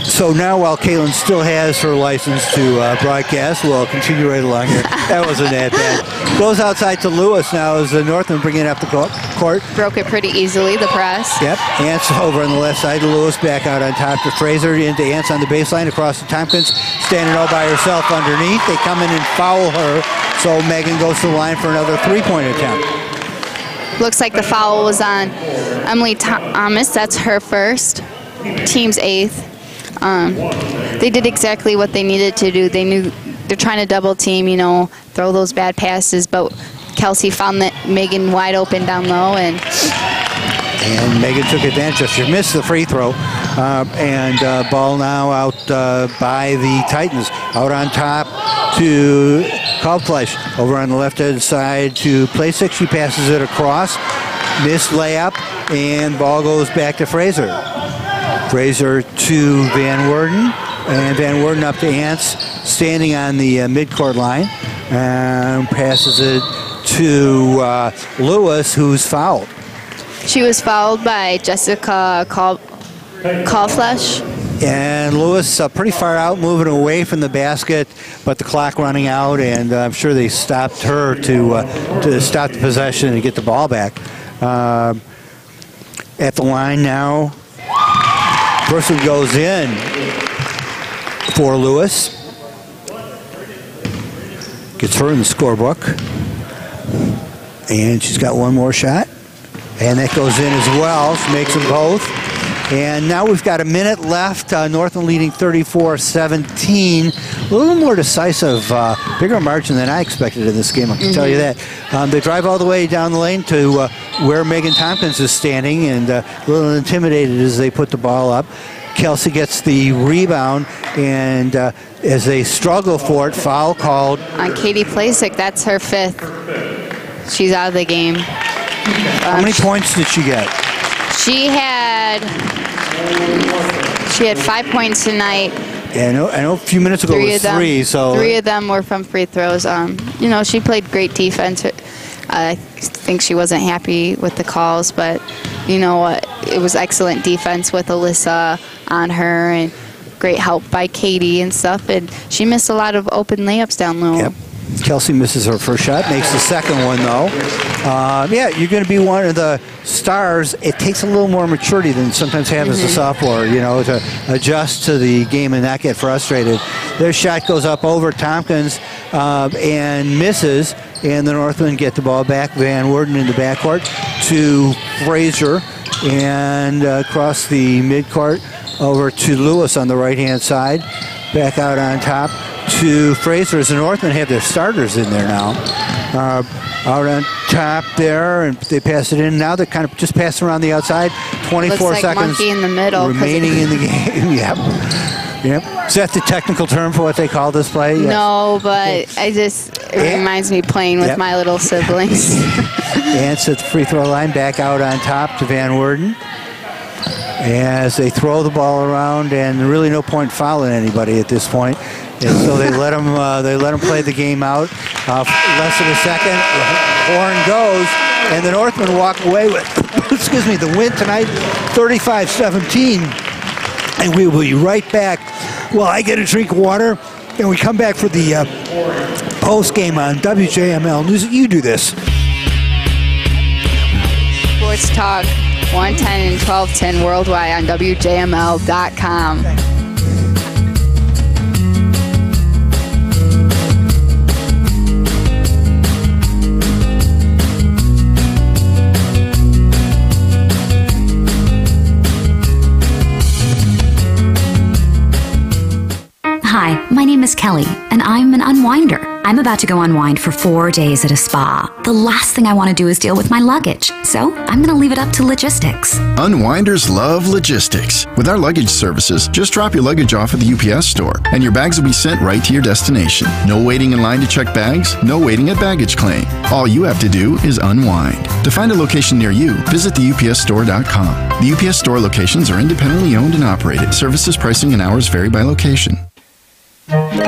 so now while Caitlin still has her license to broadcast, we'll continue right along here. That wasn't that bad. Goes outside to Lewis now as the Northmen bring it up the court. Broke it pretty easily, the press. Yep. Ants over on the left side to Lewis, back out on top to Fraser, into Ants on the baseline, across to Tompkins, standing all by herself underneath. They come in and foul her, so Megan goes to the line for another three-point attempt. Looks like the foul was on Emily Thomas. That's her first. Team's eighth. They did exactly what they needed to do. They knew they're trying to double team, throw those bad passes, but Kelsey found that Megan wide open down low, and Megan took advantage of it. She missed the free throw, and ball now out by the Titans. Out on top to Kalfleisch. Over on the left-hand side to Plasek. She passes it across. Missed layup, and ball goes back to Fraser. Fraser to Van Worden, and Van Worden up to Ants, standing on the midcourt line, and passes it to Lewis, who's fouled. She was fouled by Jessica Kalfleisch. And Lewis pretty far out, moving away from the basket, but the clock running out, and I'm sure they stopped her to stop the possession and get the ball back. At the line now, person goes in for Lewis. Gets her in the scorebook. And she's got one more shot. And that goes in as well. She makes them both. And now we've got a minute left. Northland leading 34-17. A little more decisive, bigger margin than I expected in this game, I can tell you that. They drive all the way down the lane to where Megan Tompkins is standing, and a little intimidated as they put the ball up. Kelsey gets the rebound, and as they struggle for it, foul called on Katie Plasek. That's her fifth. She's out of the game. How many points did she get? She had 5 points tonight. Yeah, I know a few minutes ago it was three. So 3 of them were from free throws. She played great defense. I think she wasn't happy with the calls, but it was excellent defense with Alyssa on her, and great help by Katie and stuff. And she missed a lot of open layups down low. Yep. Kelsey misses her first shot, makes the second one though. You're going to be one of the stars. It takes a little more maturity than sometimes have as a sophomore, to adjust to the game and not get frustrated. Their shot goes up over Tompkins and misses, and the Northmen get the ball back. Van Worden in the backcourt to Fraser, and across the midcourt over to Lewis on the right-hand side. Back out on top to Fraser as the Northmen have their starters in there now. Out on top there, and they pass it in. Now they're kind of just passing around the outside. 24 Looks like seconds monkey in the middle remaining in the game. Yep. Yep. Is that the technical term for what they call this play? Yes. No, but it reminds me playing with my little siblings. Ants at the free throw line, back out on top to Van Worden. As they throw the ball around, and really no point fouling anybody at this point. And so they let them play the game out. Less than a second, the horn goes, and the Northmen walk away with, excuse me, the win tonight, 35-17. And we will be right back. Well, I get a drink of water, and we come back for the post game on WJML News. You do this. Sports Talk 110 and 1210 worldwide on WJML.com. Hi, my name is Kelly, and I'm an unwinder. I'm about to go unwind for 4 days at a spa. The last thing I want to do is deal with my luggage, so I'm going to leave it up to logistics. Unwinders love logistics. With our luggage services, just drop your luggage off at the UPS store, and your bags will be sent right to your destination. No waiting in line to check bags, no waiting at baggage claim. All you have to do is unwind. To find a location near you, visit theupsstore.com. The UPS store locations are independently owned and operated. Services, pricing, and hours vary by location.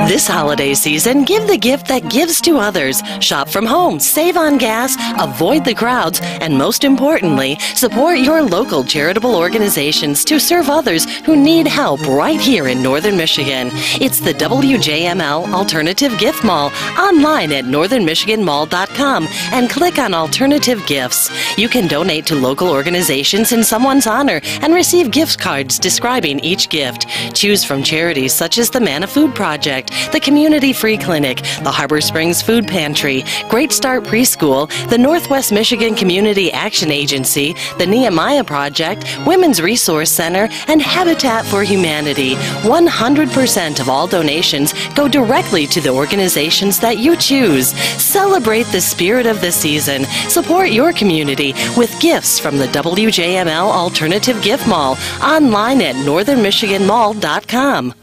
This holiday season, give the gift that gives to others. Shop from home, save on gas, avoid the crowds, and most importantly, support your local charitable organizations to serve others who need help right here in Northern Michigan. It's the WJML Alternative Gift Mall, online at northernmichiganmall.com, and click on Alternative Gifts. You can donate to local organizations in someone's honor and receive gift cards describing each gift. Choose from charities such as the Manna Food Project, the Community Free Clinic, the Harbor Springs Food Pantry, Great Start Preschool, the Northwest Michigan Community Action Agency, the Nehemiah Project, Women's Resource Center, and Habitat for Humanity. 100% of all donations go directly to the organizations that you choose. Celebrate the spirit of the season. Support your community with gifts from the WJML Alternative Gift Mall, online at northernmichiganmall.com.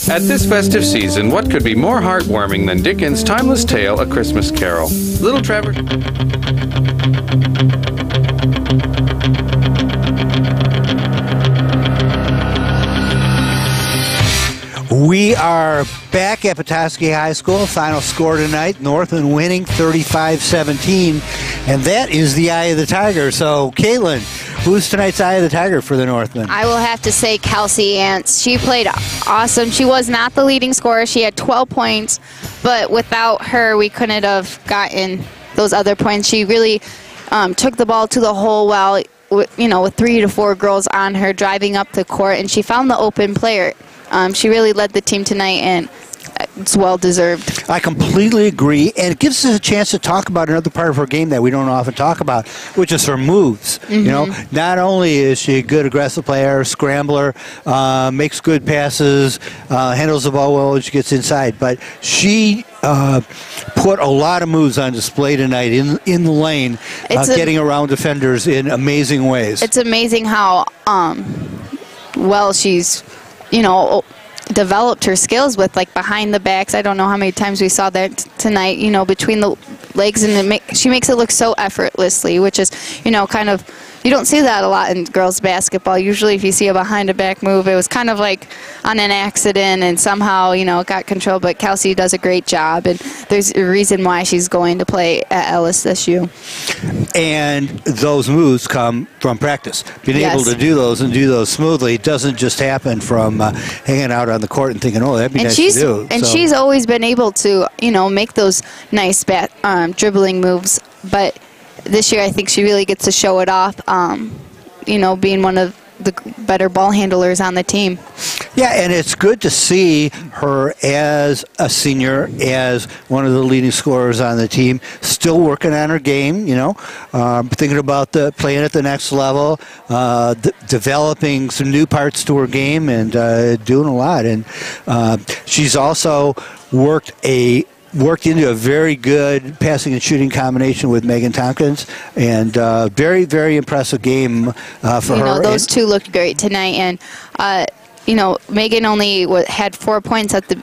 At this festive season, what could be more heartwarming than Dickens' timeless tale, A Christmas Carol? Little Trevor... We are back at Petoskey High School. Final score tonight, Northland winning 35-17, and that is the eye of the tiger. So, Caitlin, who's tonight's eye of the tiger for the Northmen? I will have to say Kelsey Ants. She played awesome. She was not the leading scorer. She had 12 points, but without her, we couldn't have gotten those other points. She really took the ball to the hole while, with 3 to 4 girls on her driving up the court, and she found the open player. She really led the team tonight, and it's well-deserved. I completely agree, and it gives us a chance to talk about another part of her game that we don't often talk about, which is her moves. Mm-hmm. Not only is she a good aggressive player, scrambler, makes good passes, handles the ball well when she gets inside, but she put a lot of moves on display tonight in the lane, getting around defenders in amazing ways. It's amazing how well she's developed her skills with, like, behind the backs. I don't know how many times we saw that tonight, between the legs, and she makes it look so effortlessly, which is, kind of, you don't see that a lot in girls basketball. Usually if you see a behind the back move, it was kind of like on an accident and somehow, it got controlled. But Kelsey does a great job, and there's a reason why she's going to play at Ellis this year. And those moves come from practice. Being able to do those and do those smoothly doesn't just happen from hanging out on the court and thinking, oh, that'd be nice to do. And she's always been able to, make those nice dribbling moves. But this year I think she really gets to show it off, being one of the better ball handlers on the team. Yeah, and it's good to see her as a senior, as one of the leading scorers on the team, still working on her game, thinking about playing at the next level, developing some new parts to her game, and doing a lot. And she's also worked a worked into a very good passing and shooting combination with Megan Tompkins, and very, very impressive game for her. Those two looked great tonight, and Megan only had 4 points at the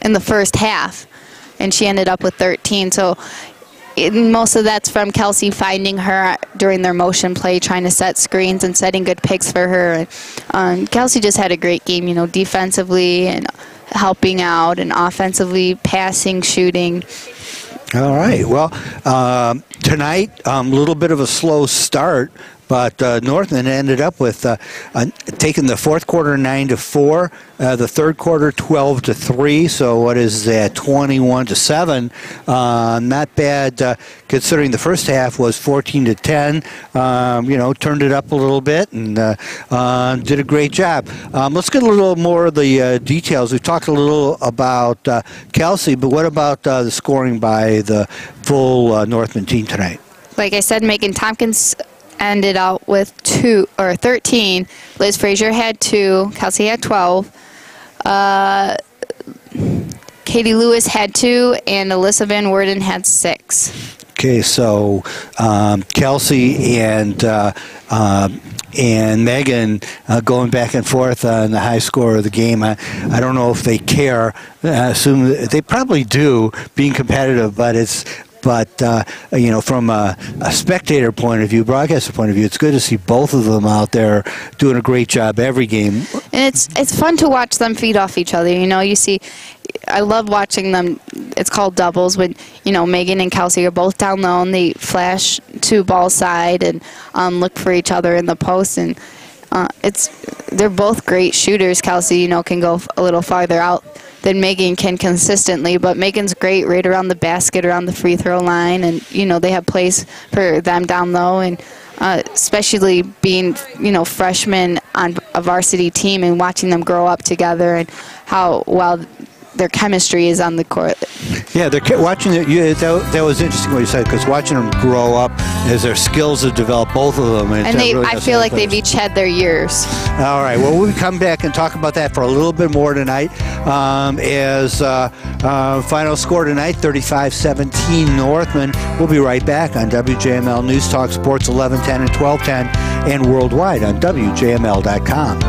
in the first half, and she ended up with 13. So most of that's from Kelsey finding her during their motion play, trying to set screens and setting good picks for her. And Kelsey just had a great game, defensively and helping out, and offensively, passing, shooting. All right. Well, tonight, a little bit of a slow start, but Northman ended up with taking the fourth quarter 9-4, the third quarter 12-3. So what is that? 21-7. Not bad considering the first half was 14-10. Turned it up a little bit and did a great job. Let's get a little more of the details. We talked a little about Kelsey, but what about the scoring by the full Northman team tonight? Like I said, Megan Tompkins ended out with 13. Liz Frazier had 2. Kelsey had 12. Katie Lewis had 2, and Alyssa Van Worden had 6. Okay, so Kelsey and Megan going back and forth on the high score of the game. I don't know if they care. I assume they probably do, being competitive, but from a spectator point of view, broadcaster point of view, it's good to see both of them out there doing a great job every game. And it's fun to watch them feed off each other. You see, I love watching them. It's called doubles when, Megan and Kelsey are both down low and they flash to ball side and look for each other in the post. And they're both great shooters. Kelsey, can go a little farther out than Megan can consistently, but Megan's great right around the basket, around the free throw line, and they have plays for them down low, and especially being freshmen on a varsity team and watching them grow up together and how well their chemistry is on the court. Yeah, they're watching it. That was interesting what you said, because watching them grow up as their skills have developed, both of them. And I feel like they've each had their years. All right. Well, we'll come back and talk about that for a little bit more tonight. As final score tonight, 35-17 Northman. We'll be right back on WJML News Talk Sports 1110 and 1210 and worldwide on WJML.com.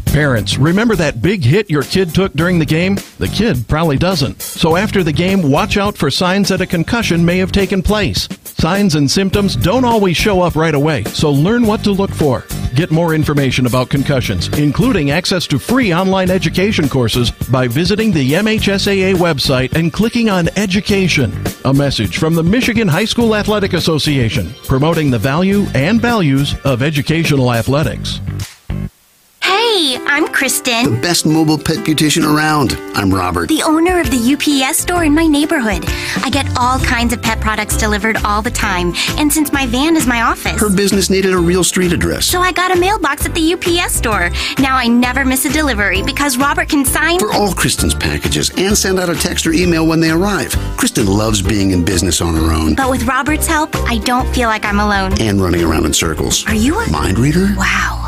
Parents, remember that big hit your kid took during the game? The kid probably doesn't. So after the game, watch out for signs that a concussion may have taken place. Signs and symptoms don't always show up right away, so learn what to look for. Get more information about concussions, including access to free online education courses, by visiting the MHSAA website and clicking on Education. A message from the Michigan High School Athletic Association, promoting the value and values of educational athletics. Hey, I'm Kristen. The best mobile pet beautician around. I'm Robert. The owner of the UPS store in my neighborhood. I get all kinds of pet products delivered all the time, and since my van is my office. Her business needed a real street address. So I got a mailbox at the UPS store. Now I never miss a delivery because Robert can sign for all Kristen's packages and send out a text or email when they arrive. Kristen loves being in business on her own. But with Robert's help, I don't feel like I'm alone. And running around in circles. Are you a mind reader? Wow.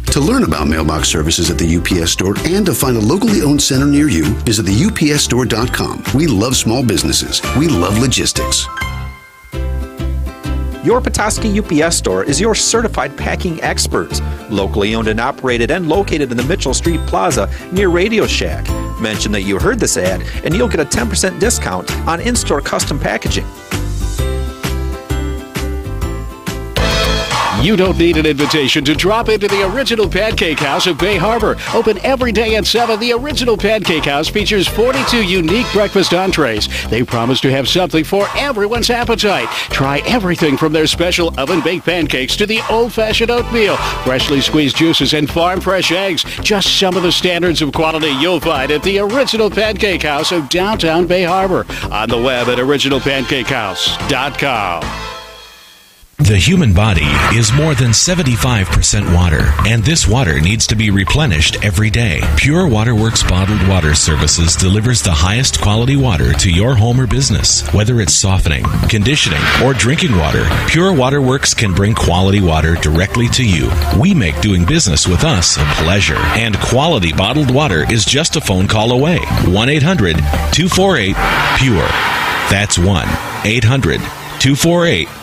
To learn about mailbox services at the UPS store and to find a locally owned center near you, visit theupsstore.com. We love small businesses. We love logistics. Your Petoskey UPS store is your certified packing experts. Locally owned and operated and located in the Mitchell Street Plaza near Radio Shack. Mention that you heard this ad and you'll get a 10% discount on in-store custom packaging. You don't need an invitation to drop into the original Pancake House of Bay Harbor. Open every day at 7, the original Pancake House features 42 unique breakfast entrees. They promise to have something for everyone's appetite. Try everything from their special oven-baked pancakes to the old-fashioned oatmeal, freshly squeezed juices, and farm-fresh eggs. Just some of the standards of quality you'll find at the original Pancake House of downtown Bay Harbor. On the web at originalpancakehouse.com. The human body is more than 75% water, and this water needs to be replenished every day. Pure Waterworks Bottled Water Services delivers the highest quality water to your home or business. Whether it's softening, conditioning, or drinking water, Pure Waterworks can bring quality water directly to you. We make doing business with us a pleasure, and quality bottled water is just a phone call away. 1-800-248-PURE. That's 1-800-248-PURE.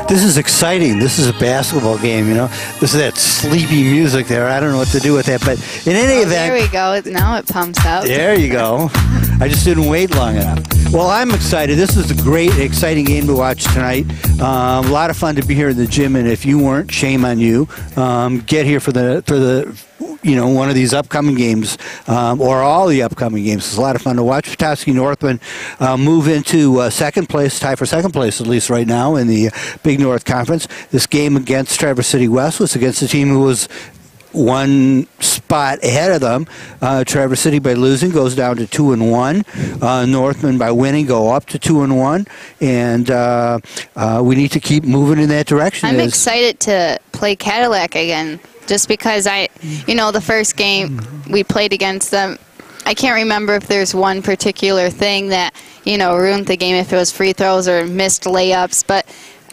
This is exciting. This is a basketball game, you know. This is that sleepy music there. I don't know what to do with that, but in any event... There we go. Now it pumps up. There you go. I just didn't wait long enough. Well, I'm excited. This is a great, exciting game to watch tonight. A lot of fun to be here in the gym, and if you weren't, shame on you. Get here for the one of these upcoming games, or all the upcoming games. It's a lot of fun to watch. Petoskey Northmen move into second place, tie for second place at least right now in the Big North Conference. This game against Traverse City West was against a team who was one spot ahead of them. Traverse City, by losing, goes down to 2-1. Northmen, by winning, go up to 2-1. And we need to keep moving in that direction. I'm excited to play Cadillac again, just because the first game we played against them, I can't remember if there's one particular thing that, ruined the game, if it was free throws or missed layups, but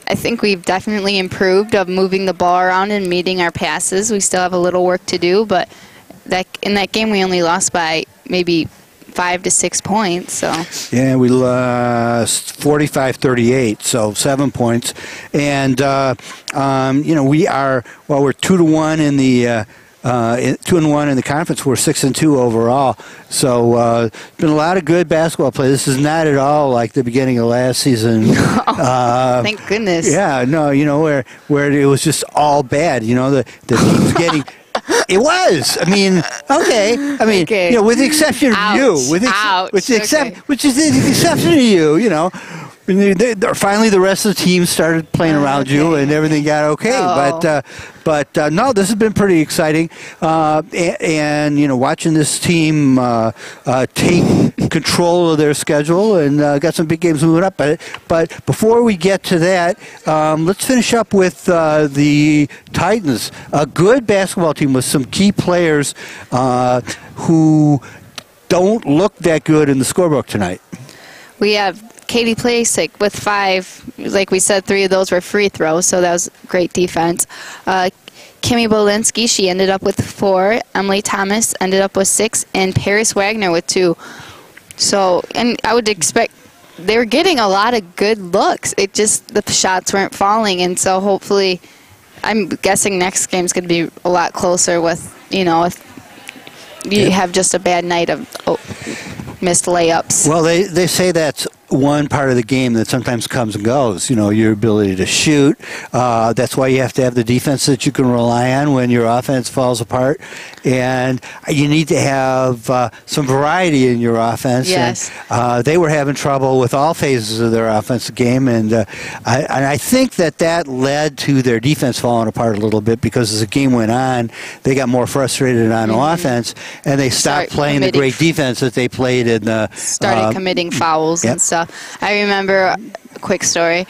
I think we've definitely improved of moving the ball around and meeting our passes. We still have a little work to do, but in that game we only lost by maybe 5 to 6 points. So yeah, we lost 45-38, so 7 points. And we are we're 2-1 in the 2-1 in the conference. We're 6-2 overall. So it's been a lot of good basketball play. This is not at all like the beginning of last season. Thank goodness. Yeah, no, where it was just all bad. The team's getting. It was. I mean, okay. I mean, with the exception of you, which is the exception of you. Finally, the rest of the team started playing around you, and everything got okay. But no, this has been pretty exciting. And watching this team take control of their schedule and got some big games moving up. But before we get to that, let's finish up with the Titans, a good basketball team with some key players who don't look that good in the scorebook tonight. We have Katie Plasek with 5. Like we said, 3 of those were free throws, so that was great defense. Kimmy Bolinsky, she ended up with 4. Emily Thomas ended up with 6, and Paris Wagner with 2. So, and I would expect they were getting a lot of good looks. It just, the shots weren't falling, and so hopefully, I'm guessing next game's going to be a lot closer with, if you have just a bad night of missed layups. Well, they say that's one part of the game that sometimes comes and goes, your ability to shoot. That's why you have to have the defense that you can rely on when your offense falls apart. And you need to have some variety in your offense. Yes. And, they were having trouble with all phases of their offensive game, and I think that led to their defense falling apart a little bit, because as the game went on, they got more frustrated on offense, and they stopped playing the great defense that they played in the... Started committing fouls and stuff. I remember a quick story.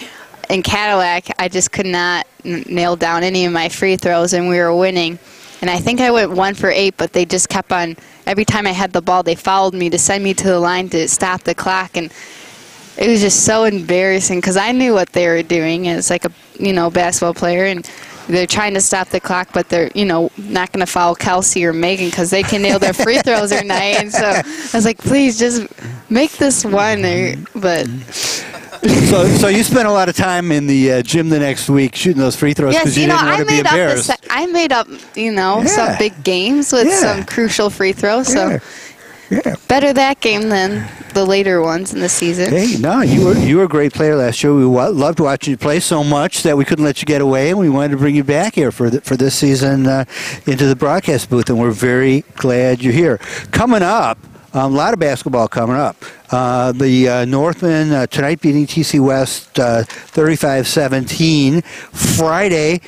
In Cadillac, I just could not nail down any of my free throws, and we were winning. And I think I went 1 for 8, but they just kept on. Every time I had the ball, they fouled me to send me to the line to stop the clock. And it was just so embarrassing, because I knew what they were doing as like a basketball player, and they're trying to stop the clock, but they're not going to foul Kelsey or Megan because they can nail their free throws or night. And so I was like, please just make this one. But so you spent a lot of time in the gym the next week shooting those free throws because you didn't want to be embarrassed. I made up some big games with some crucial free throws. So better that game than the later ones in the season. Hey, no, you were a great player last year. We loved watching you play so much that we couldn't let you get away, and we wanted to bring you back here for this season into the broadcast booth, and we're very glad you're here. Coming up, a lot of basketball coming up. The Northmen tonight beating TC West 35-17. Friday,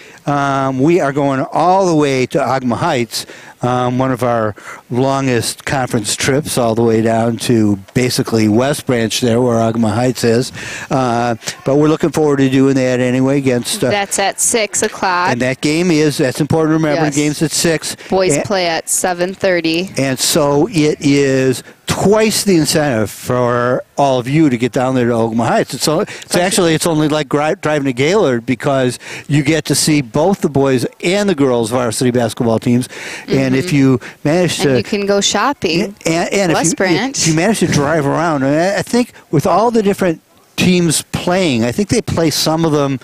we are going all the way to Ogma Heights, one of our longest conference trips, all the way down to basically West Branch there, where Ogma Heights is. But we're looking forward to doing that anyway against... that's at 6 o'clock. And that game that's important to remember, Yes. the game's at 6. Boys play at 7:30. And so it is twice the incentive for all of you to get down there to Ogma Heights. It's only like driving to Gaylord, because you get to see both the boys and the girls varsity basketball teams. And if you manage to... And you can go shopping. And West Branch. if you manage to drive around, and I think with all the different teams playing, I think they play some of them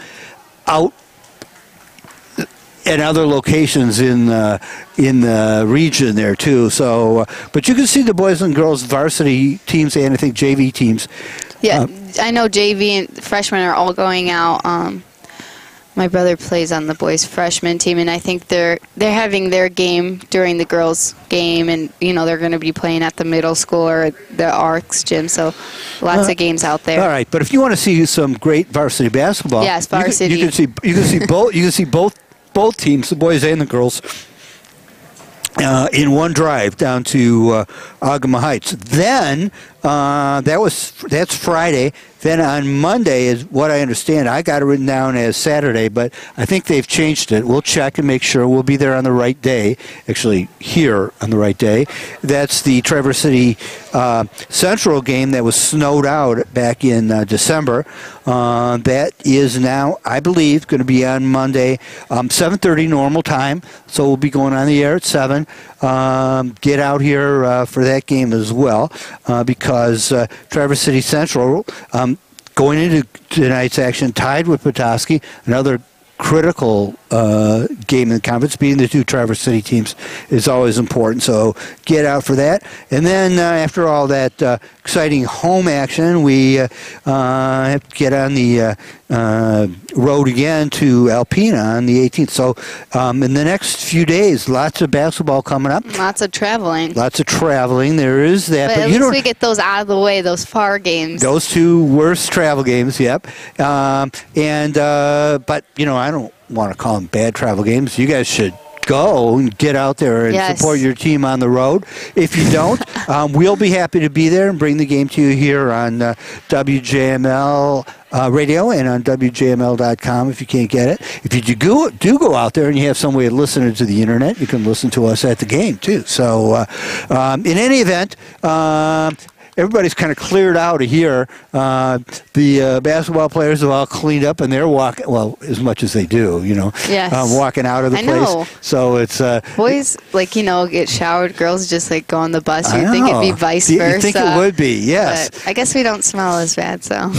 out at other locations in the region there too. So, but you can see the boys and girls varsity teams and I think JV teams. Yeah, I know JV and freshmen are all going out. My brother plays on the boys freshman team, and I think they're having their game during the girls' game, and they're going to be playing at the middle school or the ARCS gym. So, lots of games out there. All right, but if you want to see some great varsity basketball, yes, varsity. You can see both teams, the boys and the girls, in one drive down to Ogma Heights. Then that's Friday. Then on Monday is what I understand. I got it written down as Saturday, but I think they've changed it. We'll check and make sure we'll be there on the right day. Actually, here on the right day. That's the Traverse City Central game that was snowed out back in December. That is now, I believe, going to be on Monday, 7:30 normal time. So we'll be going on the air at 7. Get out here for that game as well, because Traverse City Central, going into tonight's action, tied with Petoskey, another critical game in the conference, beating the two Traverse City teams is always important, so get out for that. And then after all that exciting home action, we have to get on the road again to Alpena on the 18th. So in the next few days, lots of basketball coming up. Lots of traveling. There is that. But at least we get those out of the way, those far games. Those two worst travel games, yep. But, I don't want to call them bad travel games. You guys should go and get out there and support your team on the road. If you don't, we'll be happy to be there and bring the game to you here on WJML radio and on WJML.com if you can't get it. If you do go out there and you have some way of listening to the internet, you can listen to us at the game too. So in any event, everybody's kind of cleared out of here. The basketball players have all cleaned up, and they're walking, well, as much as they do, Yes. walking out of the place. Know. So it's... boys, get showered. Girls just, go on the bus. You'd think it'd be vice versa. You think it would be, yes. But I guess we don't smell as bad, so...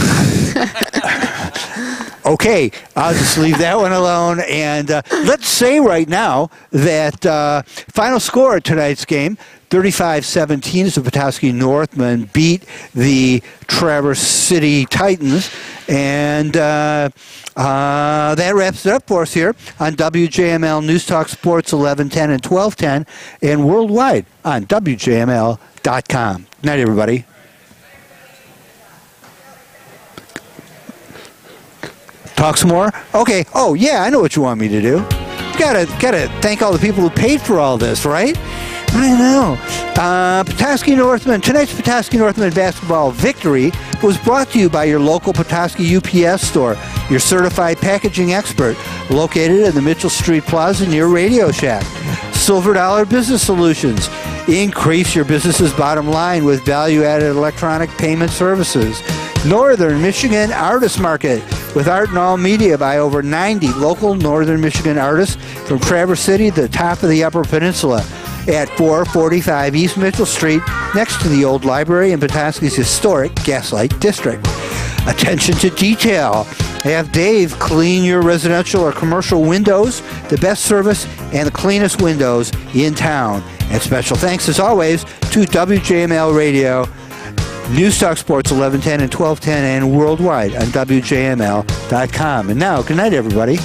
Okay, I'll just leave that one alone. And let's say right now that final score of tonight's game, 35-17, as the Petoskey Northmen beat the Traverse City Titans. And that wraps it up for us here on WJML News Talk Sports 1110 and 1210 and worldwide on WJML.com. Good night, everybody. Talk some more? Okay. Oh, yeah, I know what you want me to do. Gotta thank all the people who paid for all this, right? I know. Petoskey Northmen, tonight's Petoskey Northmen basketball victory was brought to you by your local Petoskey UPS store, your certified packaging expert, located in the Mitchell Street Plaza near Radio Shack. Silver Dollar Business Solutions. Increase your business's bottom line with value-added electronic payment services. Northern Michigan Artist Market, with art and all media by over 90 local Northern Michigan artists from Traverse City to the top of the Upper Peninsula at 445 East Mitchell Street, next to the old library in Petoskey's historic Gaslight District. Attention to detail. Have Dave clean your residential or commercial windows, the best service and the cleanest windows in town. And special thanks, as always, to WJML Radio, News Talk Sports 1110 and 1210, and worldwide on WJML.com. And now, good night, everybody.